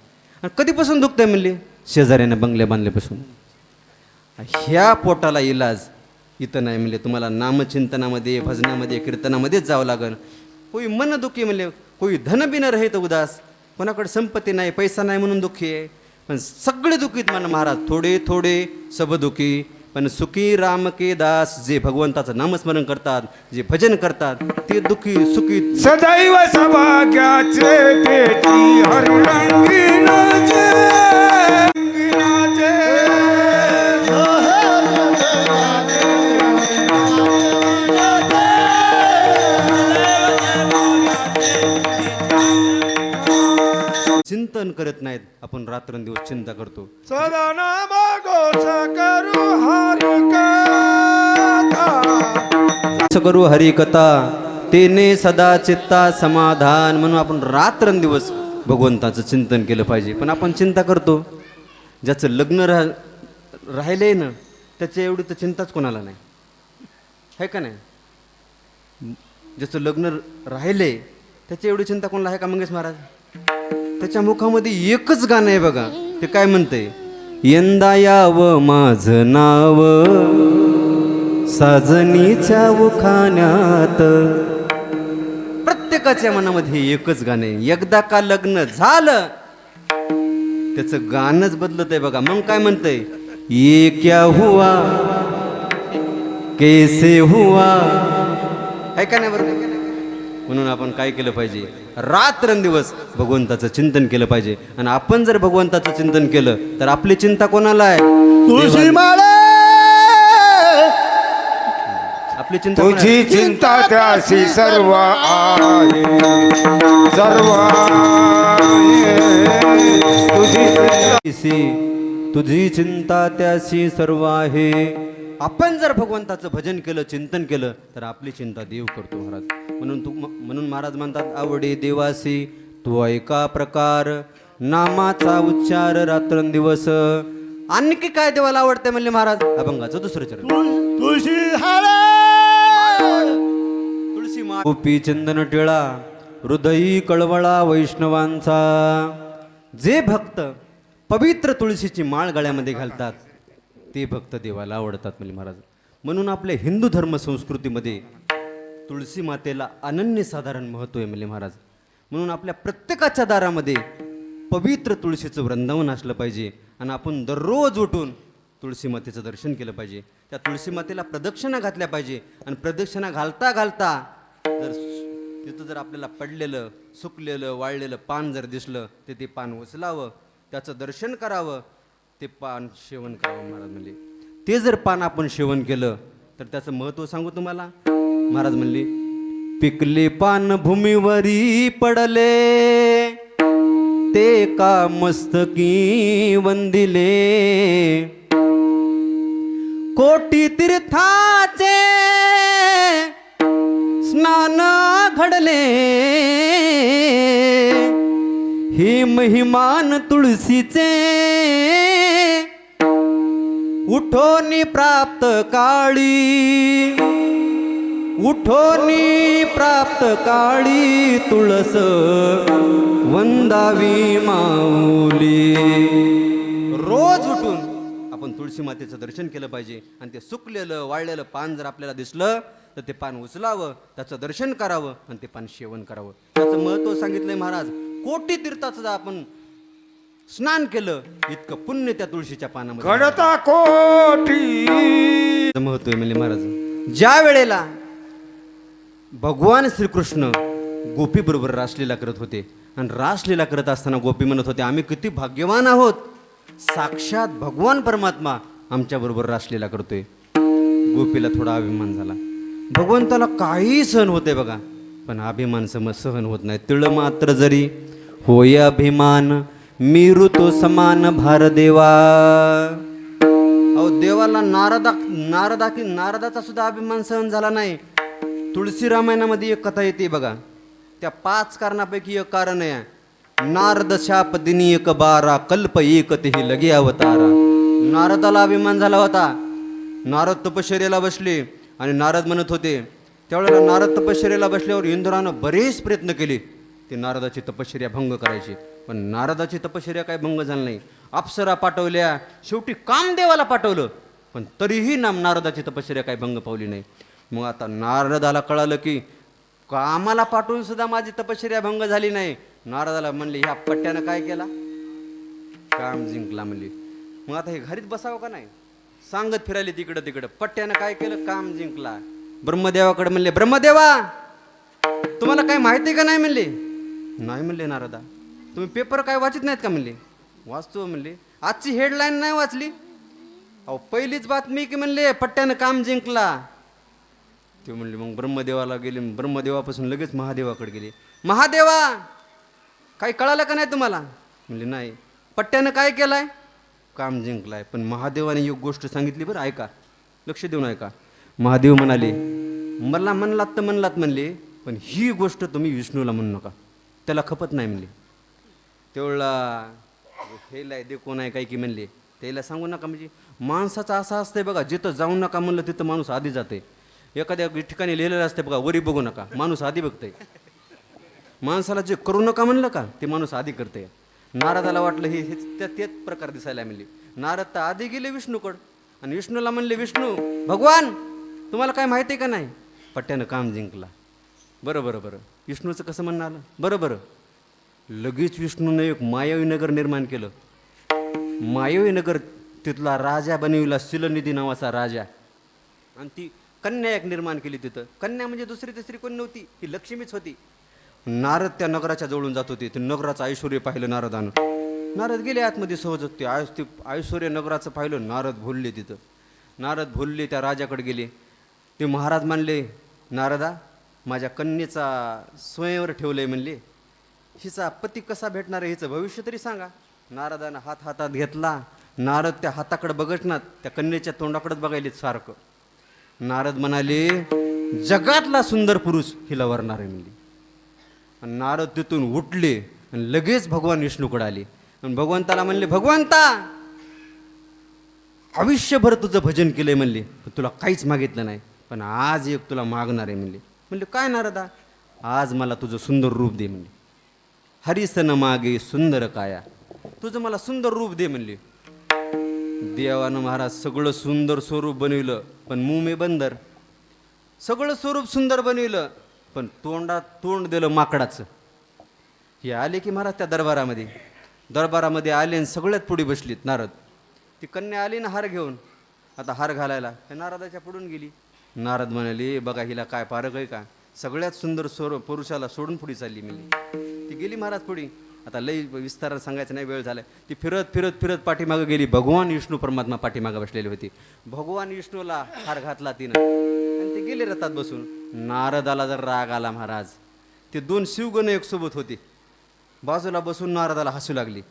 आणि कधीपासून दुखतंय म्हणले, शेजाऱ्यानं बंगल्या बांधल्यापासून. ह्या पोटाला इलाज इथं नाही म्हणले, तुम्हाला नामचिंतनामध्ये, भजनामध्ये, कीर्तनामध्येच जावं लागेल. कोई मन दुखी म्हणले, कोई धन बी न रहे तर उदास, कोणाकडे संपत्ती नाही, पैसा नाही म्हणून दुःखी आहे. पण सगळे दुःखीत म्हणा महाराज, थोडे थोडे सब दुःखी, पण सुखी राम के दास. जे भगवंताचं नामस्मरण करतात, जे भजन करतात, ते दुःखी सुखी सदैव सभाग्याचे पेटी हरिरंगीनाचे चिंतन करत नाहीत, आपण रात्रंदिवस चिंता करतो. सदा नाम घोष करू हरि कथा. असं करू हरिकथा तेने सदा चित्ता समाधान, म्हणून आपण रात्रंदिवस भगवंताचं चिंतन केलं पाहिजे. पण आपण चिंता करतो, ज्याचं लग्न राहिलंय ना त्याच्या एवढी तर चिंताच कोणाला नाही, आहे का नाही? ज्याचं लग्न राहिलंय त्याची एवढी चिंता कोणाला आहे का? मंगेश महाराज त्याच्या मुखामध्ये एकच गाणं आहे बघा, ते काय म्हणतंय? यंदा यावं माझं नाव साजनीच्या उखाण्यात. प्रत्येकाच्या मनामध्ये एकच गाणं आहे. एकदा का लग्न झालं त्याचं गाणंच बदलत आहे बघा. मग काय म्हणतंय? ये क्या हुआ कैसे हुआ, आहे का नाही बरोबर? म्हणून आपण काय केलं पाहिजे? रात्रंदिवस भगवंताचं चिंतन केलं पाहिजे. आणि आपण जर भगवंताचं चिंतन केलं तर आपली चिंता कोणाला आहे? तुळशी माळे आपली चिंता कोणाला आहे? तुझी चिंता त्याशी सर्व आहे, सर्व आहे. तुझी चिंता त्याशी सर्व आहे. आपण जर भगवंताचं भजन केलं, चिंतन केलं तर आपली चिंता देव करतो महाराज. म्हणून महाराज म्हणतात, आवडे देवासी तू ऐका प्रकार, नामाचा उच्चार रात्रंदिवस. आणखी काय देवाला आवडते म्हणले महाराज? अभंगाचं दुसरं चरण. तुळशी हाळे तुळशी माळ गोपी चंदन टिळा हृदयी कळवळा वैष्णवांचा. जे भक्त पवित्र तुळशीची माळ गळ्यामध्ये घालतात ते भक्त देवाला आवडतात म्हणजे महाराज. म्हणून आपल्या हिंदू धर्म संस्कृतीमध्ये तुळशी मातेला अनन्यसाधारण महत्त्व आहे म्हणजे महाराज. म्हणून आपल्या प्रत्येकाच्या दारामध्ये पवित्र तुळशीचं वृंदावन असलं पाहिजे. आणि आपण दररोज उठून तुळशी मातेचं दर्शन केलं पाहिजे. त्या तुळशी मातेला प्रदक्षिणा घातल्या पाहिजे. आणि प्रदक्षिणा घालता घालता तिथं जर आपल्याला पडलेलं, सुकलेलं, वाळलेलं पान जर दिसलं तर ते पान उचलावं, त्याचं दर्शन करावं, ते पान सेवन करावं महाराज म्हणले. ते जर पान आपण सेवन केलं तर त्याचं महत्त्व सांगू तुम्हाला. महाराज म्हणले, पिकले पान भूमीवरी पडले, ते का मस्तकी वंदिले, कोटी तीर्थाचे स्नान घडले, हे महिमान तुळशीचे, उठोनी प्राप्त काळी, उठोनी प्राप्त काळी, तुळस वंदावी माऊली. रोज उठून आपण तुळशी मातेचं दर्शन केलं पाहिजे. आणि ते सुकलेलं, वाळलेलं पान जर आपल्याला दिसलं तर ते पान उचलावं, त्याचं दर्शन करावं आणि ते पान सेवन करावं. त्याचं महत्त्व सांगितलंय महाराज. कोटी तीर्थाचं जर आपण स्नान केलं इतकं पुण्य त्या तुळशीच्या पानामध्ये घडता कोटी. महत्व आहे म्हणजे महाराज. ज्या वेळेला भगवान श्रीकृष्ण गोपी बरोबर रासलीला करत होते आणि रासलीला करत असताना गोपी म्हणत होते, आम्ही किती भाग्यवान आहोत, साक्षात भगवान परमात्मा आमच्या बरोबर रासलीला करतोय. गोपीला थोडा अभिमान झाला. भगवंताला काही सहन होते बघा, पण अभिमान सहन होत नाही. तिळ मात्र जरी होय अभिमान, मीरू तो समान भार देवा. अहो देवाला नारदाचा सुद्धा अभिमान सहन झाला नाही. तुळशी रामायणामध्ये एक कथा येते बघा. त्या 5 कारणापैकी एक कारण आहे, नारद शाप दिनी एक बारा, कल्प एक तेही लगे अवतारा. नारदाला अभिमान झाला होता. नारद तपश्चर्याला बसले आणि नारद म्हणत होते, त्यावेळेला नारद तपश्चर्याला बसल्यावर इंद्रानं बरेच प्रयत्न केले ते नारदाची तपश्चर्या भंग करायची, पण नारदाची तपश्चर्या काय भंग झाली नाही. अप्सरा पाठवल्या, शेवटी कामदेवाला पाठवलं, पण तरीही नारदाची तपश्चर्या काय भंग पावली नाही. मग आता नारदाला कळालं की कामाला पाठवून सुद्धा माझी तपश्चर्या भंग झाली नाही. नारदाला म्हणले, ह्या पट्ट्यानं काय केला? काम जिंकला म्हणले. मग आता हे घरीच बसावं का नाही? सांगत फिरायले तिकडं तिकडं. पट्ट्यानं काय केलं? काम जिंकला. ब्रह्मदेवाकडे म्हणले, ब्रह्मदेवा तुम्हाला काय माहिती का नाही म्हणले. नाही म्हणले नारदा. तुम्ही पेपर काय वाचत नाहीत का म्हणले. वाचतो म्हणले. आजची हेडलाईन नाही वाचली. अहो पहिलीच बातमी की म्हणले पट्ट्यानं काम जिंकला. ते म्हणले मग ब्रह्मदेवाला गेले. ब्रह्मदेवापासून लगेच महादेवाकडे गेले. महादेवा काही कळालं का नाही तुम्हाला. म्हणले नाही. पट्ट्यानं काय केलाय? काम जिंकलाय. पण महादेवाने एक गोष्ट सांगितली बरं, ऐका, लक्ष देऊन ऐका. महादेव म्हणाले, मला म्हणलात तर म्हणलात म्हणले, पण ही गोष्ट तुम्ही विष्णूला म्हणू नका, त्याला खपत नाही म्हणले. तेवढा हेलाय दे कोण आहे काय की म्हणले, त्याला सांगू नका. म्हणजे माणसाचं असं असतंय बघा, जिथं जाऊ नका म्हणलं तिथं माणूस आधी जाते. एखाद्या ठिकाणी लिहिलेलं असते बघा, वरी बघू नका, माणूस आधी बघतंय. माणसाला जे करू नका म्हणलं का ते माणूस आधी करते. नारदाला वाटलं हे तेच प्रकार दिसायला म्हणले. नारद तर आधी गेले विष्णूकडं आणि विष्णूला म्हणले, विष्णू भगवान तुम्हाला काय माहिती आहे का नाही? पट्ट्यानं काम जिंकला. बरं बरं बरं, विष्णूचं कसं म्हणणं आलं? बरं बरं. लगेच विष्णूनं एक मायावी नगर निर्माण केलं. मायावी नगर तिथला राजा बनविला, शिलनिधी नावाचा राजा. आणि ती कन्या एक निर्माण केली तिथं. कन्या म्हणजे दुसरी तिसरी कोण नव्हती, ती लक्ष्मीच होती. नारद त्या नगराच्या जवळून जात होते. ते नगराचं ऐश्वर पाहिलं नारदानं. नारद गेले आतमध्ये सहज. ते ऐश्वर नगराचं पाहिलं. नारद भुलले तिथं. नारद भुलले, त्या राजाकडे गेले. ते महाराज म्हणले, नारदा माझ्या कन्येचा स्वयंवर ठेवलंय म्हणले, हिचा पती कसा भेटणार आहे, हिचं भविष्य तरी सांगा. नारदानं हातात घेतला. नारद त्या हाताकडे बघत ना, त्या कन्येच्या तोंडाकडेच बघायले सारखं. नारद म्हणाले, जगातला सुंदर पुरुष हिला वरणार आहे म्हणले. आणि नारद तिथून उठले आणि लगेच भगवान विष्णूकडे आले आणि भगवंताला म्हणले, भगवंता आयुष्यभर तुझं भजन केलंय म्हणले, पण तुला काहीच मागितलं नाही, पण आज एक तुला मागणार आहे म्हणले. म्हणले काय नारदा? आज मला तुझं सुंदर रूप दे म्हणले. हरिसन मागे सुंदर काया, तुझं मला सुंदर रूप दे म्हणले. देवानं महाराज सगळं सुंदर स्वरूप बनविलं, पण मुमे बंदर. सगळं स्वरूप सुंदर बनविलं, पण तोंडात तोंड दिलं माकडाचं. हे आले की महाराज त्या दरबारामध्ये आले आणि सगळ्यात पुढे बसलीत नारद. ती कन्या आली ना हार घेऊन, आता हार घालायला नारदाच्या पुढून गेली. नारद म्हणाले, बघा हिला काय पारख आहे का, सगळ्यात सुंदर स्वरूप पुरुषाला सोडून पुढे चालली म्हणली. ती गेली महाराज पुढे. आता लई विस्तारात सांगायचं नाही, वेळ झालाय. ती फिरत फिरत फिरत पाठीमागं गेली. भगवान विष्णू परमात्मा पाठीमागं बसलेली होती. भगवान विष्णूला हार घातला तिनं आणि ते गेले रथात बसून. नारदाला जर राग आला महाराज, ते दोन शिवगण एक सोबत होते, बाजूला बसून नारदाला हसू लागली.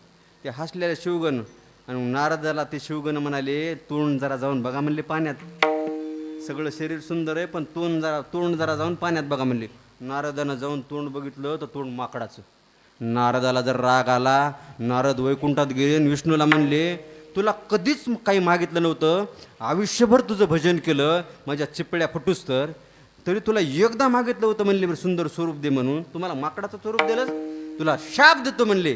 ते हसलेले शिवगण आणि नारदाला ते शिवगण म्हणाले, तोंड जरा जाऊन बघा म्हणले पाण्यात. सगळं शरीर सुंदर आहे, पण तोंड जरा जाऊन पाण्यात बघा म्हणले. नारदानं जाऊन तोंड बघितलं तर तोंड माकडाचं. नारदाला जर राग आला, नारद वैकुंठात गेले आणि विष्णूला म्हणले, तुला कधीच काही मागितलं नव्हतं, आयुष्यभर तुझं भजन केलं, माझ्या चिपळ्या फुटूस तरी तुला एकदा मागितलं होतं म्हणले सुंदर स्वरूप दे म्हणून, तुम्हाला माकडाचं स्वरूप दिलं, तुला शाप देतो म्हणले,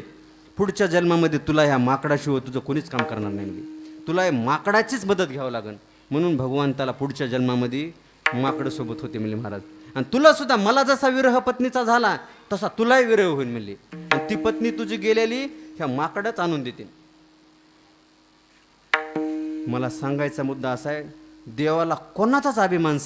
पुढच्या जन्मामध्ये तुला ह्या माकडाशिवाय तुझं कोणीच काम करणार नाही म्हणले, तुला या माकडाचीच मदत घ्यावं लागेल. म्हणून भगवंताला पुढच्या जन्मामध्ये माकडं होते म्हणले महाराज. आणि तुला सुद्धा मला जसा विरह पत्नीचा झाला तसा तुलाही विरह होईल म्हणले, आणि ती पत्नी तुझी गेलेली ह्या माकडच आणून देते. मला सांगायचा मुद्दा असा आहे, देवाला कोणाचाच अभिमान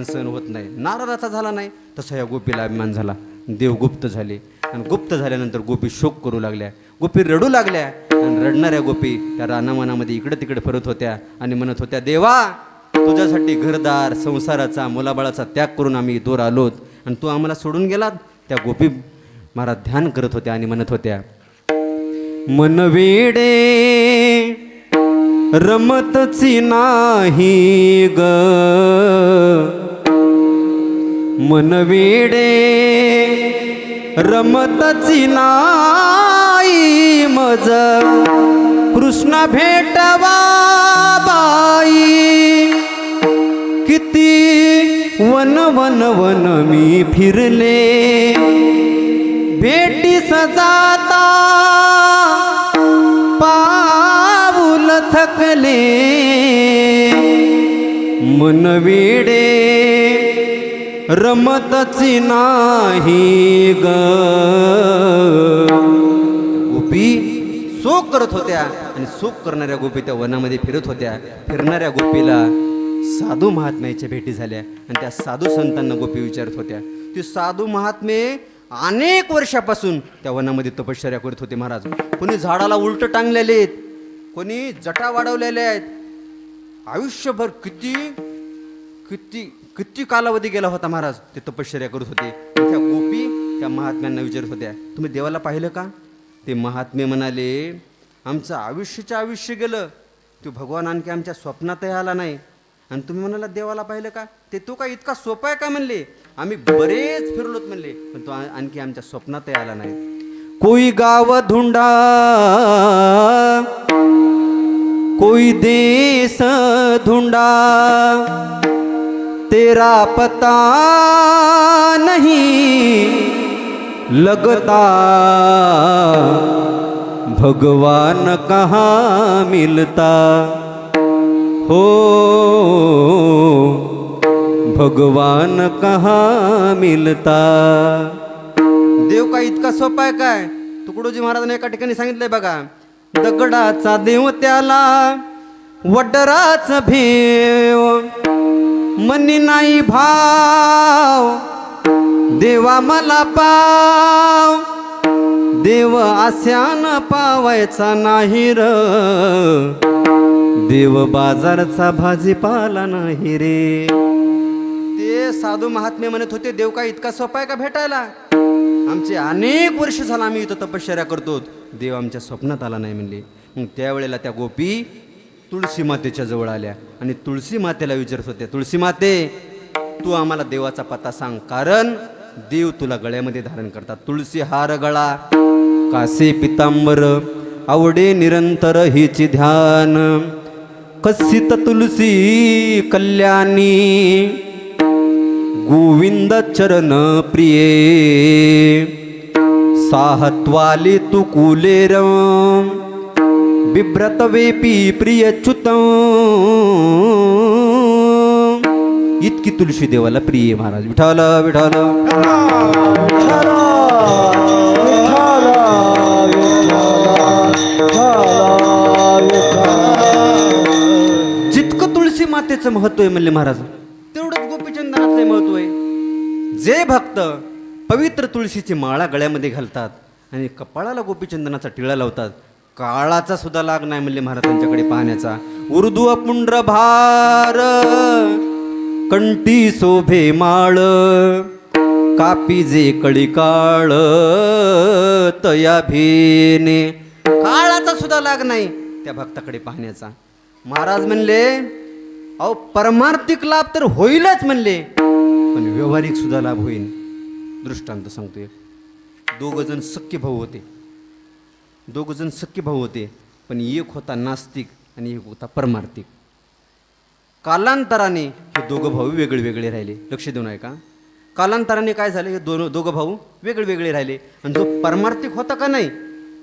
सहन होत नाही. नारदाचा झाला नाही तसा या गोपीला अभिमान झाला. देव गुप्त झाले आणि गुप्त झाल्यानंतर गोपी शोक करू लागल्या, गोपी रडू लागल्या. आणि रडणाऱ्या गोपी त्या रानामनामध्ये इकडे तिकडे फिरत होत्या आणि म्हणत होत्या, देवा तुझ्यासाठी घरदार संसाराचा मुलाबाळाचा त्याग करून आम्ही दूर आलोत आणि तू आम्हाला सोडून गेलात. त्या गोपी महाराज ध्यान करत होत्या आणि म्हणत होत्या, मन वेडे रमतची नाही ग, मन वेडे रमतची नाही मज, कृष्ण भेटवा बाई. किती वन वन वन मी फिरले, भेटी सजाता पाऊल थकले, मन वेडे रमतची नाही ग. गोपी शोक करत होत्या आणि शोक करणाऱ्या गोपी त्या वनामध्ये फिरत होत्या. फिरणाऱ्या गोपीला साधू महात्म्याच्या भेटी झाल्या आणि त्या साधू संतांना गोपी विचारत होत्या. ती साधू महात्मे अनेक वर्षापासून त्या वनामध्ये तपश्चर्या करत होते महाराज. कोणी झाडाला उलट टांगलेले आहेत, कोणी जटा वाढवलेल्या आहेत. आयुष्यभर किती किती किती कालावधी गेला होता महाराज, ते तपश्चर्या करत होते. त्या गोपी त्या महात्म्यांना विचारत होत्या, तुम्ही देवाला पाहिलं का? ते महात्मे म्हणाले, आमचं आयुष्याचं आयुष्य गेलं, तो भगवान आणखी आमच्या स्वप्नातही आला नाही, आणि तुम्ही म्हणाला देवाला पाहिलं का, ते तो काय इतका सोपा आहे का म्हणले. आम्ही बरेच फिरलोत म्हणले, पण तो आणखी आमच्या स्वप्नातही आला नाही. कोई गाव धुंडा, कोई देश ढूंढा, तेरा पता नहीं लगता, भगवान कहाँ मिलता, हो भगवान कहाँ मिलता. देव काय इतका सोपा आहे काय. तुकडोजी महाराजांनी एका ठिकाणी सांगितलंय बघा, दगडाचा देव त्याला वडराच भेव, मनी नाही भाव, देवा मला पाव, देव आस्यान पावायचा नाही र, देव बाजारचा भाजीपाला नाही रे. ते साधू महात्मे म्हणत होते, देव काय इतका सोपा आहे का भेटायला. आमचे अनेक वर्ष झाला आम्ही इथं तपश्चर्या करतो, देव आमच्या स्वप्नात आला नाही म्हणले. मग त्यावेळेला त्या गोपी तुळशी मातेच्या जवळ आल्या आणि तुळशी मातेला विचारत होत्या, तुळशी माते, तू आम्हाला देवाचा पत्ता सांग, कारण देव तुला गळ्यामध्ये धारण करतात. तुळशी हार गळा, कासे पितांबर, आवडे निरंतर हिची ध्यान, कसित तुलसी कल्याणी, गोविंद चरण प्रिये, साहत्वाली तू कुलेर, बिभ्रत वेपी प्रिय च्युत. इतकी तुळशी देवाला प्रिय महाराज. विठाल विठाल. जितकं तुळशी मातेचं महत्व आहे म्हणले महाराज, तेवढंच गोपीचंदनाचं महत्व आहे. जे भक्त पवित्र तुळशीची माळा गळ्यामध्ये घालतात आणि कपाळाला गोपीचंदनाचा टिळा लावतात, काळाचा सुद्धा लाग नाही म्हणले महाराज त्यांच्याकडे पाहण्याचा. उर्ध्व पुंड्र भार, कंठी शोभे माळ, कापी जे कळी काळ, तया भेने. काळाचा सुद्धा लाग नाही त्या भक्ताकडे पाहण्याचा. महाराज म्हणले, अहो परमार्थिक लाभ तर होईलच म्हणले, पण व्यवहारिक सुद्धा लाभ होईल. दृष्टांत सांगतोय, दोघजण सख्खे भाऊ होते, दोघजण सख्खे भाऊ होते, पण एक होता नास्तिक आणि एक होता परमार्थिक. कालांतराने हे दोघं भाऊ वेगळे वेगळे राहिले. लक्ष देऊन आहे का. कालांतराने काय झालं, हे दोघं भाऊ वेगळे वेगळे राहिले. आणि जो परमार्थिक होता का नाही,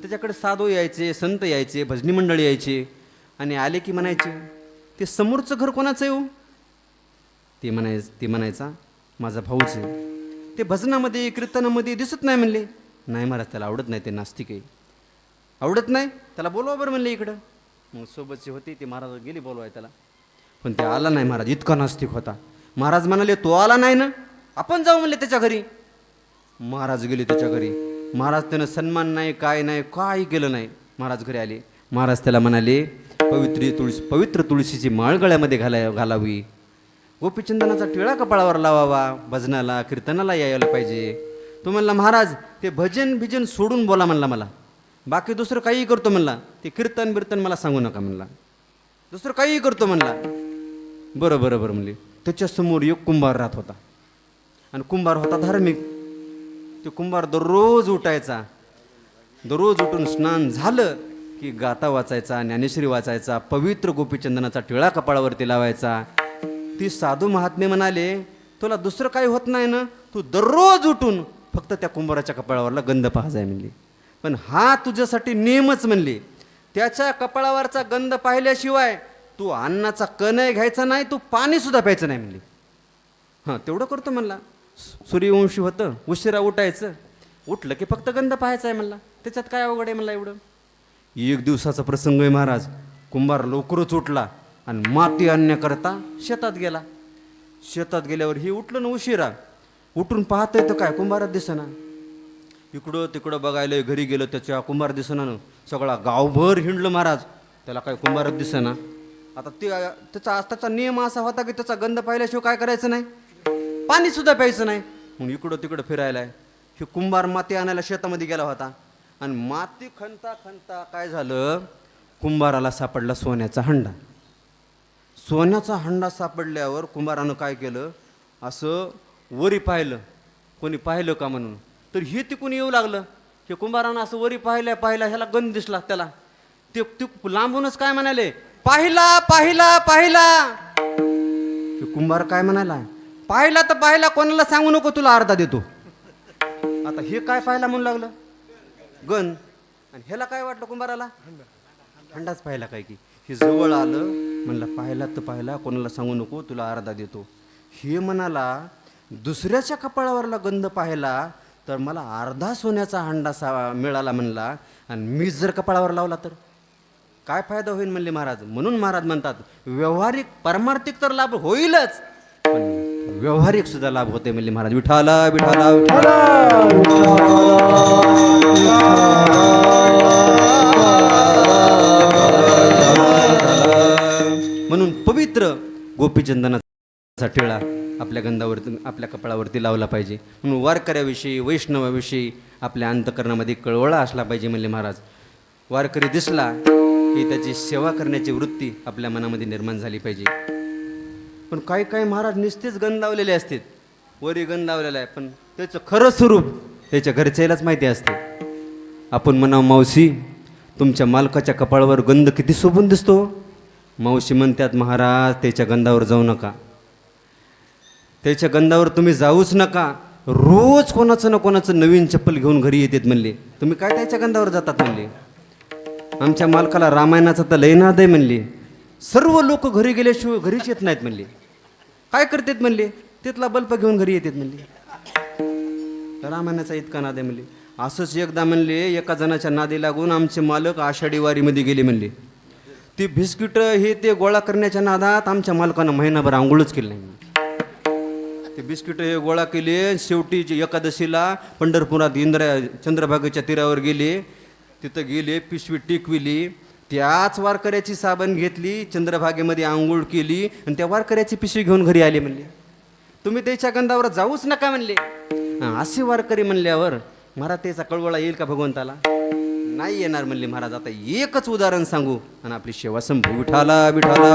त्याच्याकडे साधू यायचे, संत यायचे, भजनी मंडळी यायचे, आणि आले की म्हणायचे, ते समोरचं घर कोणाचं आहे हो. ते म्हणायचा माझा भाऊच आहे. ते भजनामध्ये कीर्तनामध्ये दिसत नाही म्हणले. नाही महाराज, त्याला आवडत नाही, ते नास्तिक आहे, आवडत नाही, त्याला बोलवा बरं म्हणले इकडं. मग सोबतचे होते ते महाराज गेले बोलवाय त्याला, पण ते आला नाही महाराज, इतका नास्तिक होता. महाराज म्हणाले, तो आला नाही ना, आपण जाऊ म्हणले त्याच्या घरी. महाराज गेले त्याच्या घरी. महाराज त्यानं सन्मान नाही, काय नाही, काही केलं नाही. महाराज घरी आले. महाराज त्याला म्हणाले, पवित्र तुळशीची माळ गळ्यामध्ये घालावी, गोपीचंदनाचा टिळा कपाळावर लावावा, भजनाला कीर्तनाला यायला पाहिजे. तो म्हणला, महाराज ते भजन सोडून बोला म्हणला, मला बाकी दुसरं काही करतो म्हणला, ते कीर्तन बिर्तन मला सांगू नका म्हणला, दुसरं काही करतो म्हणला. बरं बरं बरं म्हणले. त्याच्यासमोर एक कुंभार राहत होता, आणि कुंभार होता धार्मिक. ते कुंभार दररोज उठायचा, दररोज उठून स्नान झालं की गाता वाचायचा, ज्ञानेश्वरी वाचायचा, पवित्र गोपीचंदनाचा टिळा कपाळावरती लावायचा. ती साधू महात्मे म्हणाले, तुला दुसरं काही होत नाही ना, तू दररोज उठून फक्त त्या कुंभाराच्या कपाळावरला गंध पाहायचा म्हणली. पण हा तुझ्यासाठी नियमच म्हणली, त्याच्या कपाळावरचा गंध पाहिल्याशिवाय तू अन्नाचा कणही घ्यायचा नाही, तू पाणी सुद्धा प्यायचं नाही म्हणली. हां, तेवढं करतो म्हणला. सूर्यवंशी होतं, उशिरा उठायचं, उठलं की फक्त गंध पाहायचा आहे म्हणला, त्याच्यात काय अवघड आहे म्हणला एवढं. एक दिवसाचा प्रसंग आहे महाराज. कुंभार लवकरच उठला आणि माती आणण्याकरता शेतात गेला. शेतात गेल्यावर हे उठलं ना उशिरा, उठून पाहतंय तर काय कुंभारात दिसेना. इकडं तिकडं बघायला घरी गेलं, त्याच्या कुंभार दिसेना. सगळा गावभर हिंडलं महाराज, त्याला काय कुंभारात दिसेना. आता त्याचा नियम असा होता की त्याचा गंध पाहिल्याशिवाय काय करायचं नाही, पाणी सुद्धा प्यायचं नाही. मग इकडं तिकडं फिरायला हे कुंभार माती आणायला शेतामध्ये गेला होता. आणि माती खणता खणता काय झालं, कुंभाराला सापडला सोन्याचा हंडा. सोन्याचा हंडा सापडल्यावर कुंभारानं काय केलं, असं वरी पाहिलं, कोणी पाहिलं का म्हणून. तर हे तिकून येऊ लागलं. हे कुंभारानं असं वरी पाहिल्या ह्याला गंध दिसला त्याला. ते लांबूनच काय म्हणाले, पाहिला पाहिला पाहिला. हे कुंभार काय म्हणाला, पाहिला तर पाहिला, कोणाला सांगू नको, तुला अर्धा देतो. आता हे काय पाहिला म्हणू लागलं, गण. आणि ह्याला काय वाटलं कुंभाराला, हंडाच पाहिला काय की. हे जवळ आलं, म्हणलं पाहिला तर पाहिला, कोणाला सांगू नको, तुला अर्धा देतो. हे म्हणाला, दुसऱ्याच्या कपाळावरला गंध पाहिला तर मला अर्धा सोन्याचा हंडा मिळाला म्हणला, आणि मी जर कपाळावर लावला तर काय फायदा होईल म्हणले महाराज. म्हणून महाराज म्हणतात, व्यवहारिक पारमार्थिक तर लाभ होईलच, पण व्यवहारिक सुद्धा लाभ होते म्हणले महाराज. विठाला विठाला म्हणून पवित्र गोपीचंदनाचा टिळा आपल्या गंधावरती, आपल्या कपाळावरती लावला पाहिजे. म्हणून वारकऱ्याविषयी, वैष्णवाविषयी आपल्या अंतकरणामध्ये कळवळा असला पाहिजे म्हणले महाराज. वारकरी दिसला की त्याची सेवा करण्याची वृत्ती आपल्या मनामध्ये निर्माण झाली पाहिजे. पण काही काही महाराज नुसतेच गंध लावलेले असतात, वरी गंध लावलेला आहे, पण त्याचं खरं स्वरूप त्याच्या घरच्यालाच माहिती असते. आपण म्हणावं, मावशी तुमच्या मालकाच्या कपाळावर गंध किती शोभून दिसतो. मावशी म्हणतात, महाराज त्याच्या गंधावर जाऊ नका, त्याच्या गंधावर तुम्ही जाऊच नका. रोज कोणाचं ना कोणाचं नवीन चप्पल घेऊन घरी येतात म्हणले, तुम्ही काय त्याच्या गंधावर जातात म्हणले. आमच्या मालकाला रामायणाचा तर लय नाद आहे म्हणले, सर्व लोक घरी गेल्याशिवाय घरीच येत नाहीत म्हणले. काय करतात म्हणले, तिथला बल्ब घेऊन घरी येतात म्हणले, रामायणाचा इतका नाद आहे म्हणले. असंच एकदा म्हणले, एका जणाच्या नादी लागून आमचे मालक आषाढी वारीमध्ये गेले म्हणले. ती बिस्किट हे ते गोळा करण्याच्या नादात आमच्या मालकानं महिनाभर आंघोळच केली नाही. ते बिस्किट हे गोळा केले, शेवटी एकादशीला पंढरपुरात चंद्रभागेच्या तीरावर गेले. तिथं गेले, पिशवी टिकविली, त्याच वारकऱ्याची साबण घेतली, चंद्रभागेमध्ये आंघोळ केली, आणि त्या वारकऱ्याची पिशवी घेऊन घरी आले म्हणले. तुम्ही त्याच्या गंधावर जाऊच नका म्हणले. असे वारकरी म्हणल्यावर महाराज त्याचा कळवळा येईल का भगवंताला, नाही येणार म्हणले महाराज. आता एकच उदाहरण सांगू आणि आपली सेवा संपू. विठाला विठाला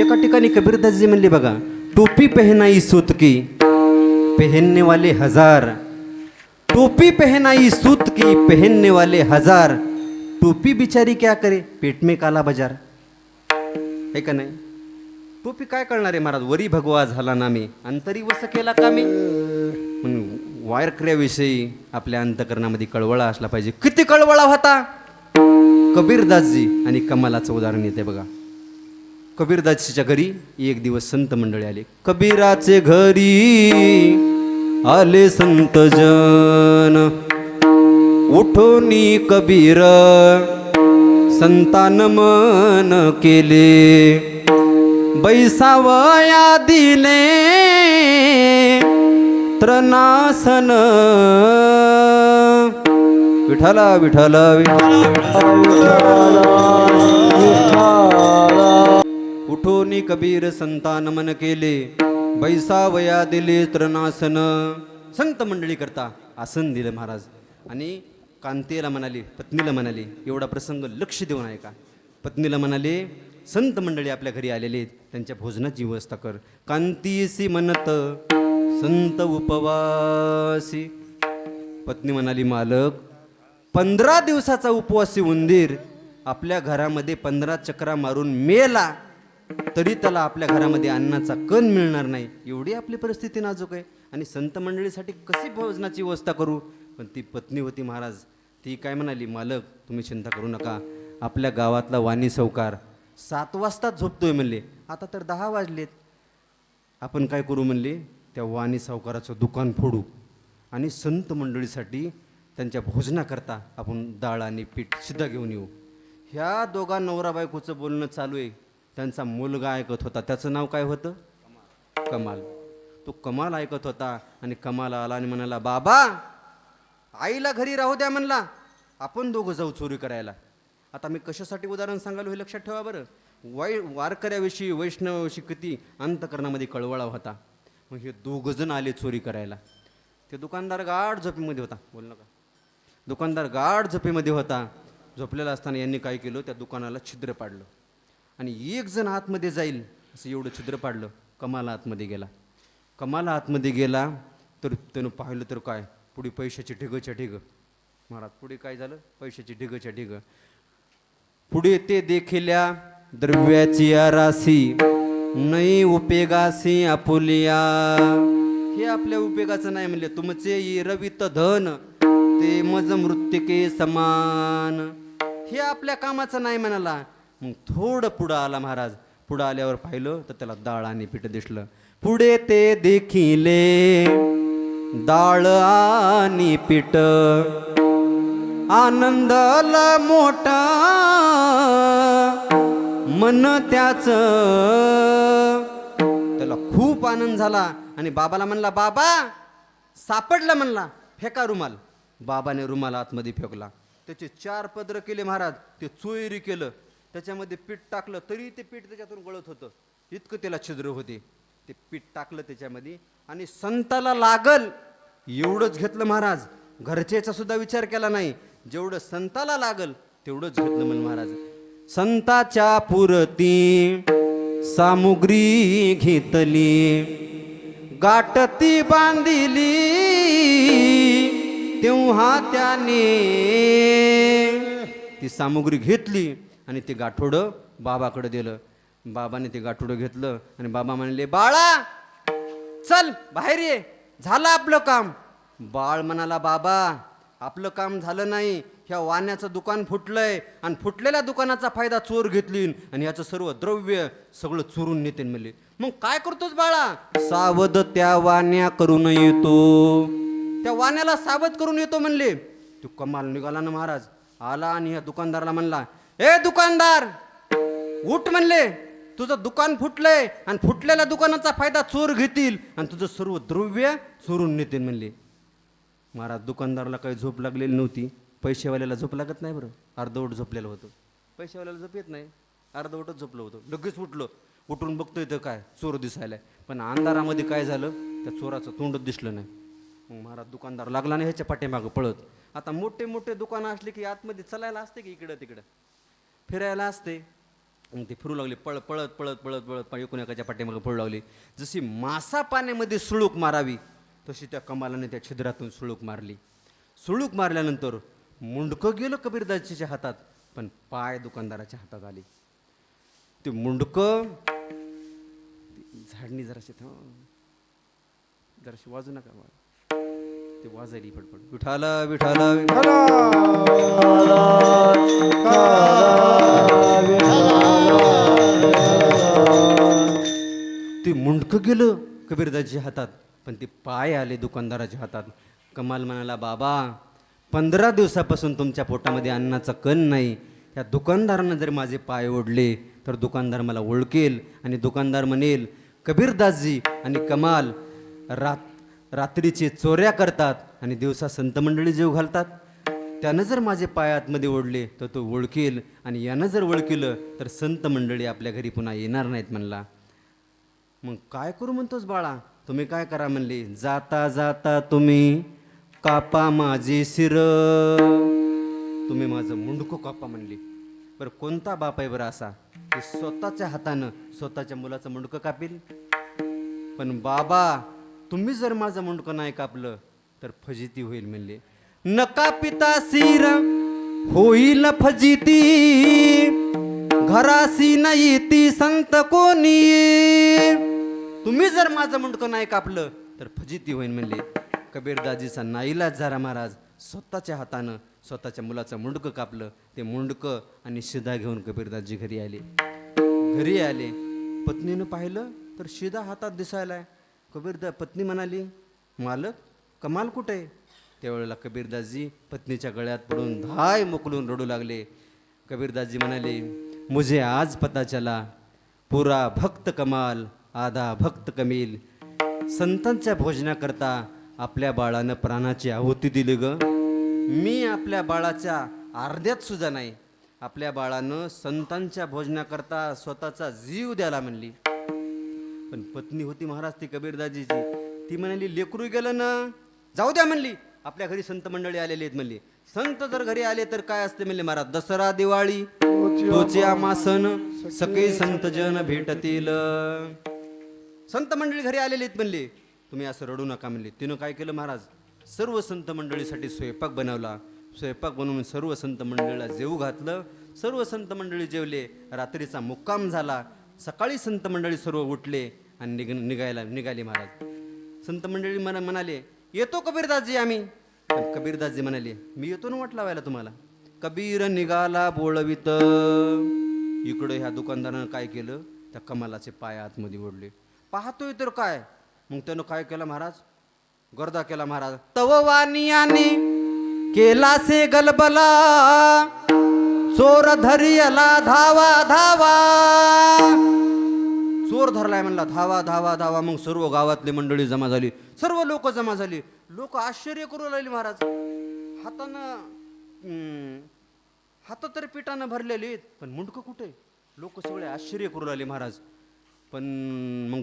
एका ठिकाणी कबीरदासजी म्हणले बघा, टोपी पहनाई सूत की पहनने वाले हजार, टोपी पहनाई सूत की पहनने वाले हजार, टोपी बिचारी क्या करे पेट में काला बाजार. है का नाही. टोपी काय कळणार आहे महाराज, वरी भगवा झाला नामे, अंतरी वस केला कामे. म्हणून वारकऱ्याविषयी आपल्या अंतकरणामध्ये कळवळा असला पाहिजे. किती कळवळा होता कबीरदासजी, आणि कमालाचं उदाहरण येते बघा. कबीरदासजीच्या घरी एक दिवस संत मंडळी आले. कबीराचे घरी आले संत जन, उठोनी कबीर संतान मन केले, बैसावया दिले त्रनासन. विठाला विठाला उठोनी कबीर संतान मन केले, बैसावया दिले त्रनासन. संत मंडळी करता आसन दिलं महाराज, आणि कांतेला म्हणाले, पत्नीला म्हणाले, एवढा प्रसंग लक्ष देऊन आहे का. पत्नीला म्हणाले, संत मंडळी आपल्या घरी आलेले आहेत, त्यांच्या भोजनाची व्यवस्था कर. कांतीसी म्हणत संत उपवासी. पत्नी म्हणाली, मालक 15 दिवसाचा उपवासी उंदीर आपल्या घरामध्ये 15 चक्रा मारून मेला तरी त्याला आपल्या घरामध्ये अन्नाचा कण मिळणार नाही. एवढी आपली परिस्थिती नाजूक आहे, आणि संत मंडळीसाठी कशी भोजनाची व्यवस्था करू. पण ती पत्नी होती महाराज, ती काय म्हणाली, मालक तुम्ही चिंता करू नका, आपल्या गावातला वाणी सावकार 7 वाजताच झोपतोय म्हणले, आता तर 10 वाजलेत. आपण काय करू म्हणले, त्या वाणी सावकाराचं दुकान फोडू, आणि संत मंडळीसाठी त्यांच्या भोजनाकरता आपण डाळ आणि पीठ सुद्धा घेऊन येऊ. ह्या दोघा नवरा बायकोचं बोलणं चालू आहे. त्यांचा मुलगा ऐकत होता, त्याचं नाव काय होतं, कमाल. तो कमाल ऐकत होता, आणि कमाल आला आणि म्हणाला, बाबा आईला घरी राहू द्या म्हणला, आपण दोघं जाऊ चोरी करायला. आता मी कशासाठी उदाहरण सांगालो हे लक्षात ठेवा बरं. वारकऱ्याविषयी वैष्णवाविषयी किती अंतकरणामध्ये कळवळा होता. मग हे दोघंजण आले चोरी करायला. ते दुकानदार गाढ झोपेमध्ये होता. बोल नका. दुकानदार गाढ झोपेमध्ये होता. झोपलेला असताना यांनी काय केलं, त्या दुकानाला छिद्र पाडलं आणि एक जण आतमध्ये जाईल असं एवढं छिद्र पाडलं. कमाल आतमध्ये गेला. कमाल आतमध्ये गेला तर त्यानं पाहिलं तर काय, पुढे पैशाची ढिगच्या ढिग. महाराज पुढे काय झालं, पैशाची ढिगच्या ढिग. पुढे ते देखिल्या द्रव्याची राशी नाही उपयोगासी आपुलिया. हे आपल्या उपयोगाचं नाही म्हणले. तुमचे रवित धन ते मज मृत्तिके समान. हे आपल्या कामाचं नाही म्हणाला. मग थोडं पुढं आला महाराज. पुढं आल्यावर पाहिलं तर त्याला डाळ आणि पीठ दिसलं. पुढे ते देखिले डाळ आणि पीठ आनंदला मोठा मन त्याच. त्याला खूप आनंद झाला आणि बाबाला म्हणला, बाबा सापडला म्हणला, फेका रुमाल. बाबाने रुमाल आतमध्ये फेकला. त्याचे 4 पदर केले महाराज. ते चोरी केलं. त्याच्यामध्ये पीठ टाकलं तरी ते पीठ त्याच्यातून गळत होतं. इतकं त्याला छिद्र होते. ते पीठ टाकलं त्याच्यामध्ये आणि संताला लागल एवढंच घेतलं महाराज. घरच्याचा सुद्धा विचार केला नाही. जेवढं संताला लागल तेवढंच घेतलं म्हण महाराज. संताच्या पुरती सामुग्री घेतली गाठती बांधिली तेव्हा त्याने ती सामुग्री घेतली आणि ते गाठोडं बाबाकडे दिलं. बाबाने ते गाठोडं घेतलं आणि बाबा म्हणले, बाळा चल बाहेर ये, झालं आपलं काम. बाळ म्हणाला, बाबा आपलं काम झालं नाही. ह्या वाण्याचं दुकान फुटलंय आणि फुटलेल्या दुकानाचा फायदा चोर घेतलीन आणि याचं सर्व द्रव्य सगळं चोरून नेते म्हणले. मग काय करतोस बाळा? सावध त्या वाण्या करून येतो. त्या वाण्याला सावध करून येतो म्हणले. तो कमाल निघाला ना महाराज. आला आणि ह्या दुकानदाराला म्हणला, ए दुकानदार उठ म्हणले, तुझं दुकान फुटलंय आणि फुटलेल्या दुकानाचा फायदा चोर घेतील आणि तुझं सर्व द्रव्य चोरून नेतील म्हणले. महाराज दुकानदाराला काही झोप लागलेली नव्हती. पैसेवाल्याला झोप लागत नाही बरं. अर्धवट झोपलेलं होतं. पैसेवाल्याला झोप येत नाही. अर्धवटच झोपलं होतं. लगेच उठलं. उठून बघतोय तर काय, चोर दिसायला. पण अंधारामध्ये काय झालं, त्या चोराचं तोंडच दिसलं नाही. मग महाराज दुकानदार लागला नाही ह्याच्या पाठीमागं पळत. आता मोठे मोठे दुकानं असले की आतमध्ये चलायला असते की इकडं तिकडं फिरायला असते. मग ते फिरू लागले पळत पळत पळत पळत पळत एकूण एकाच्या पाठीमागं पळू लागले. जशी मासा पाण्यामध्ये सुळूक मारावी तशी त्या कमालाने त्या छिद्रातून सुळूक मारली. सुळूक मारल्यानंतर मुंडकं गेलं कबीरदासजीच्या हातात, पण पाय दुकानदाराच्या हातात आले. ते मुंडकं झाडणी जराशी जराशी वाजू नका, ते वाजायली फडफड. विठाला विठाला ते मुंडकं गेलं कबीरदासजीच्या हातात, पण ते पाय आले दुकानदाराच्या हातात. कमाल म्हणाला, बाबा 15 दिवसापासून तुमच्या पोटामध्ये अन्नाचा कण नाही. या दुकानदारानं जर माझे पाय ओढले तर दुकानदार मला ओळखेल आणि दुकानदार म्हणेल कबीरदासजी आणि कमाल रात्रीचे चोऱ्या करतात आणि दिवसा संत मंडळी जेव घालतात. त्यानं जर माझे पाय आतमध्ये ओढले तर तो ओळखेल आणि यानं जर ओळखलं तर संत मंडळी आपल्या घरी पुन्हा येणार नाहीत म्हणला. मग काय करू म्हणतोस बाळा? तुम्ही काय करा म्हणले, जाता जाता तुम्ही कापा माझे शिर. तुम्ही माझं मुंडकं कापा म्हणले. बरं कोणता बाप आहे बरं असा की स्वतःच्या हातानं स्वतःच्या मुलाचं मुंडकं कापील? पण बाबा तुम्ही जर माझं मुंडकं नाही कापलं तर फजिती होईल म्हणले. नका पिता शिर होईल फजिती घराशी नाही ती संत कोणी. तुम्ही जर माझं मुंडकं नाही कापलं तर फजिती होईल म्हणले. कबीरदासजीचा नाईलाज झाला महाराज. स्वतःच्या हातानं स्वतःच्या मुलाचं मुंडकं कापलं. ते मुंडकं आणि शिदा घेऊन कबीरदासजी घरी आले. घरी आले, पत्नीनं पाहिलं तर शिदा हातात दिसायलाय. पत्नी म्हणाली, मालक कमाल कुठे आहे? त्यावेळेला कबीरदासजी पत्नीच्या गळ्यात पडून धाय मोकलून रडू लागले. कबीरदासजी म्हणाले, मुझे आज पता चला पुरा भक्त कमाल आधा भक्त कमील. संतांच्या भोजनाकरता आपल्या बाळानं प्राणाची आहुती दिली ग. मी आपल्या बाळाच्या अर्ध्यात सुद्धा नाही. आपल्या बाळानं संतांच्या भोजनाकरता स्वतःचा जीव द्यायला म्हणली. पण पत्नी होती महाराज ती कबीरदाजीची, ती म्हणाली लेकरू गेलं ना, जाऊ द्या म्हणली, आपल्या घरी संत मंडळी आलेली आहेत म्हणली. संत जर घरी आले तर काय असते म्हणले महाराज, दसरा दिवाळी तोचे आम्हा सण, सगळे संत जन भेटतील. संत मंडळी घरी आलेली आहेत म्हणले, तुम्ही असं रडू नका म्हणले. तिनं काय केलं महाराज, सर्व संत मंडळीसाठी स्वयंपाक बनवला. स्वयंपाक बनवून सर्व संत मंडळीला जेवू घातलं. सर्व संत मंडळी जेवले. रात्रीचा मुक्काम झाला. सकाळी संत मंडळी सर्व उठले आणि निघाले महाराज. संत मंडळी म्हणाले येतो कबीरदासजी आम्ही. पण कबीरदासजी म्हणाले मी येतो ना वाट लावायला तुम्हाला. कबीर निघाला बोळवित. इकडं ह्या दुकानदारानं काय केलं, त्या कमालाचे पाय आतमध्ये ओढले. पाहतोय तर काय, मग त्यानं काय केलं महाराज, गर्दा केला महाराज. तववानियाने केला से गलबला, चोर धरियला धावा धावा. चोर धरलाय म्हणला, धावा धावा धावा. मग सर्व गावातली मंडळी जमा झाली, सर्व लोक जमा झाली. लोक आश्चर्य करू लागले महाराज. हात तर पिठानं भरलेले आहेत, पण मुंडकं कुठे. लोक सगळे आश्चर्य करू लागले महाराज. पण मग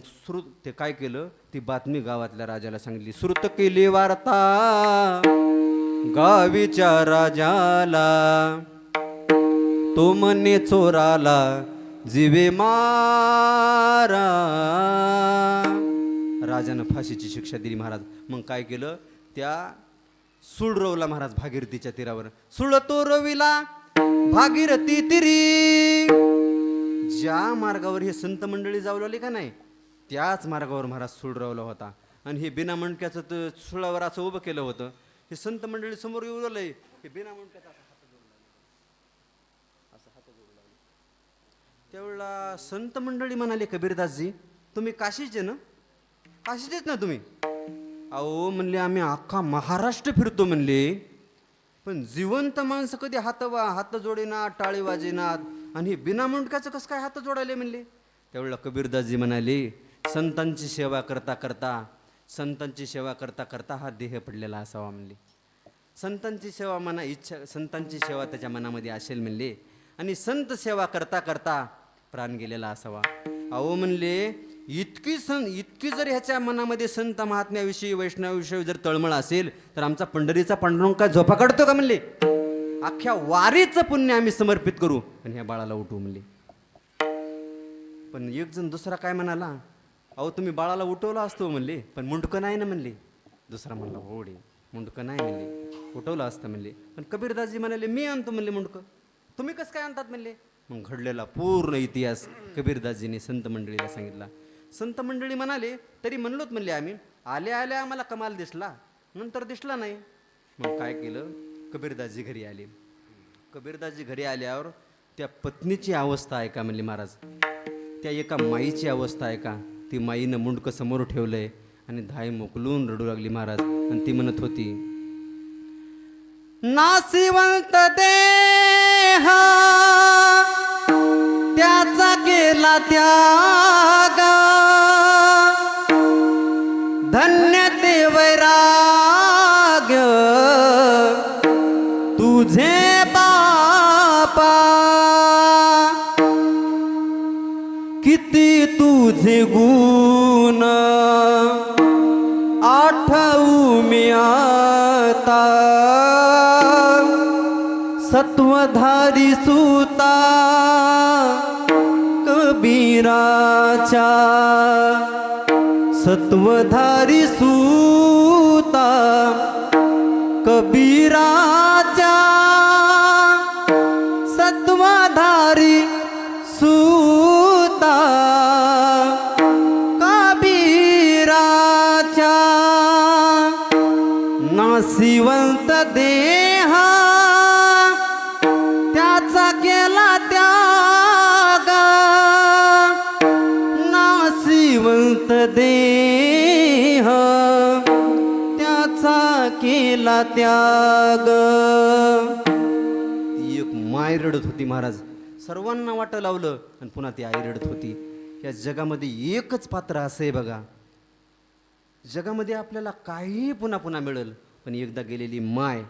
ते काय केलं, ती बातमी गावातल्या राजाला सांगितली. श्रुत केली वार्ता गावीच्या राजाला, तो म्हणे चोराला जीवे मारा. राजानं फाशीची शिक्षा दिली महाराज. मग काय केलं, त्या सूळ रवला महाराज भागीरथीच्या तीरावर. सुळ तो रविला भागीरथी तिरी. ज्या मार्गावर हे संत मंडळी जाऊ लागली का नाही, त्याच मार्गावर महाराज सूळ रवला होता. आणि हे बिना मणक्याचं तर सुळावर असं उभं केलं होतं. हे संत मंडळी समोर येऊ लागले, हे बिना मणक्याचं त्यावेळेला संत मंडळी म्हणाले कबीरदासजी तुम्ही काशीचे ना, काशीचेच ना तुम्ही. अहो म्हणले आम्ही अख्खा महाराष्ट्र फिरतो म्हणले, पण जिवंत माणसं कधी हात जोडेनात, टाळी वाजेनात, आणि हे बिना मुंडक्याचं कसं काय हात जोडायले म्हणले. त्यावेळेला कबीरदासजी म्हणाले संतांची सेवा करता करता, संतांची सेवा करता करता हा देह पडलेला असावा म्हणले. संतांची सेवा मना इच्छा, संतांची सेवा त्याच्या मनामध्ये असेल म्हणले, आणि संत सेवा करता करता प्राण गेलेला असावा. अहो म्हणले इतकी जर ह्याच्या मनामध्ये संत महात्म्याविषयी वैष्णवाविषयी जर तळमळ असेल तर आमचा पंढरीचा पांडुरंग काय झोपा काढतो का म्हणले. अख्ख्या वारीचं पुण्य आम्ही समर्पित करू आणि ह्या बाळाला उठवू म्हणले. पण एक जण दुसरा काय म्हणाला, अहो तुम्ही बाळाला उठवला असतो म्हणले, पण मुंडकं नाही ना म्हणले. दुसरा म्हणला होडे मुंडकं नाही म्हणले, उठवलं असतं म्हणले. पण कबीरदासजी म्हणाले मी आणतो म्हणले मुंडकं, तुम्ही कसं काय आणतात म्हणले. मग घडलेला पूर्ण इतिहास कबीरदासजीने संत मंडळीला सांगितला. संत मंडळी म्हणाले तरी म्हणलोत म्हणले आम्ही, आल्या आल्या आम्हाला कमाल दिसला, नंतर दिसला नाही. मग काय केलं, कबीरदासजी घरी आले. कबीरदासजी घरी आल्यावर त्या पत्नीची अवस्था आहे का म्हणले महाराज, त्या एका माईची अवस्था आहे का. ती माईनं मुंडकं समोर ठेवलंय आणि धाय मोकलून रडू लागली महाराज. आणि ती म्हणत होती नासिवंत देह त्याचा केला त्याग, धन्य ते वैराग्य तुझे बापा. किती तुझे गुण आठवू मी आता, सत्वधारी सुता कबीराच्या, सत्वधारी सुता कबीराच्या, सत्वधारी सुता कबीराच्या. नासिवंत देहा त्याचा केला त्याग, नासिवंत देह त्याचा केला त्याग. ती एक माय रडत होती महाराज. सर्वांना वाटं लावलं आणि पुन्हा ती आई रडत होती. या जगामध्ये एकच पात्र असं आहे बघा, जगामध्ये आपल्याला काही पुन्हा पुन्हा मिळेल, पण एकदा गेलेली माय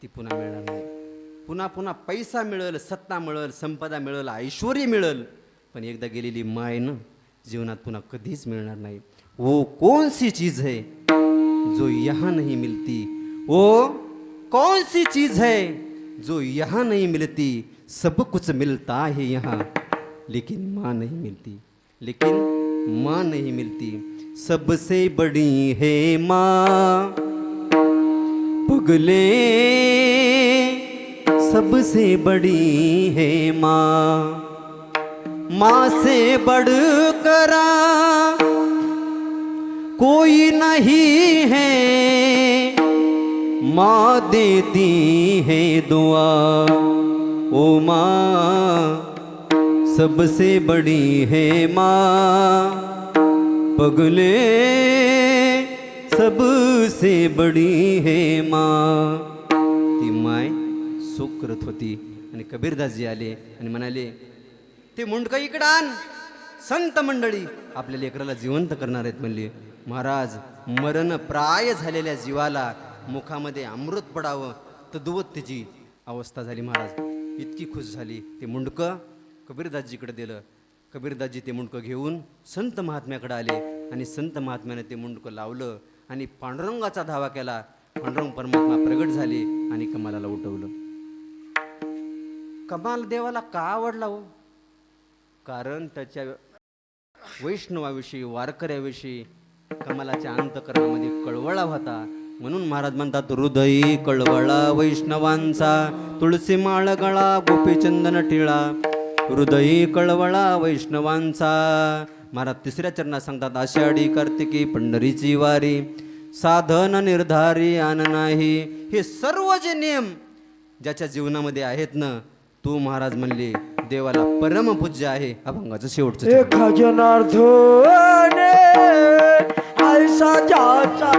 ती पुन्हा मिळणार नाही. पुन्हा पुन्हा पैसा मिळेल, सत्ता मिळेल, संपदा मिळेल, ऐश्वर्य मिळेल, पण एकदा गेलेली माय ना जीवनात पुन्हा कधीच मिळणार नाही. वो कौन सी चीज है जो यहाँ नहीं मिलती, वो कौन सी चीज है जो यहाँ नहीं मिलती, सब कुछ मिलता है यहाँ लेकिन माँ नहीं मिलती, लेकिन माँ नहीं मिलती. सबसे बड़ी है माँ पगले, सबसे बड़ी है माँ, माँ से बढ़कर कोई नहीं है, माँ देती है दुआ, ओ माँ सबसे बड़ी है माँ पगले, सबसे बड़ी है माँ. ती माय सुख करत होती आणि कबीरदासजी आले आणि म्हणाले, ते मुंडकं इकडं आण, संत मंडळी आपल्या लेकराला जिवंत करणार आहेत म्हणले. महाराज मरण प्राय झालेल्या जीवाला मुखामध्ये अमृत पडावं तद्वत त्याची अवस्था झाली. महाराज इतकी खुश झाली. ते मुंडकं कबीरदासजीकडे दिलं. कबीरदासजी ते मुंडकं घेऊन संत महात्म्याकडे आले आणि संत महात्म्याने ते मुंडकं लावलं आणि पांडुरंगाचा धावा केला. पांडुरंग परमात्मा प्रगट झाले आणि कमालाला उठवलं. कमाल देवाला का आवडला हो? कारण त्याच्या वैष्णवाविषयी, वारकऱ्याविषयी कमालाच्या अंतकरणामध्ये कळवळा होता. म्हणून महाराज म्हणतात, हृदयी कळवळा वैष्णवांचा, तुळसी माळ गळा गोपीचंदन टिळा, हृदयी कळवळा वैष्णवांचा. महाराज तिसऱ्या चरणात सांगतात, आषाढी कार्तिकी पंढरीची वारी, साधन निर्धारी आन नाही. हे सर्व जे नियम ज्याच्या जीवनामध्ये आहेत ना, तू महाराज म्हणले देवाला परमपूज्य आहे. अभंगाचं शेवटचं चरण. एका जनार्दने ऐसा ज्याचा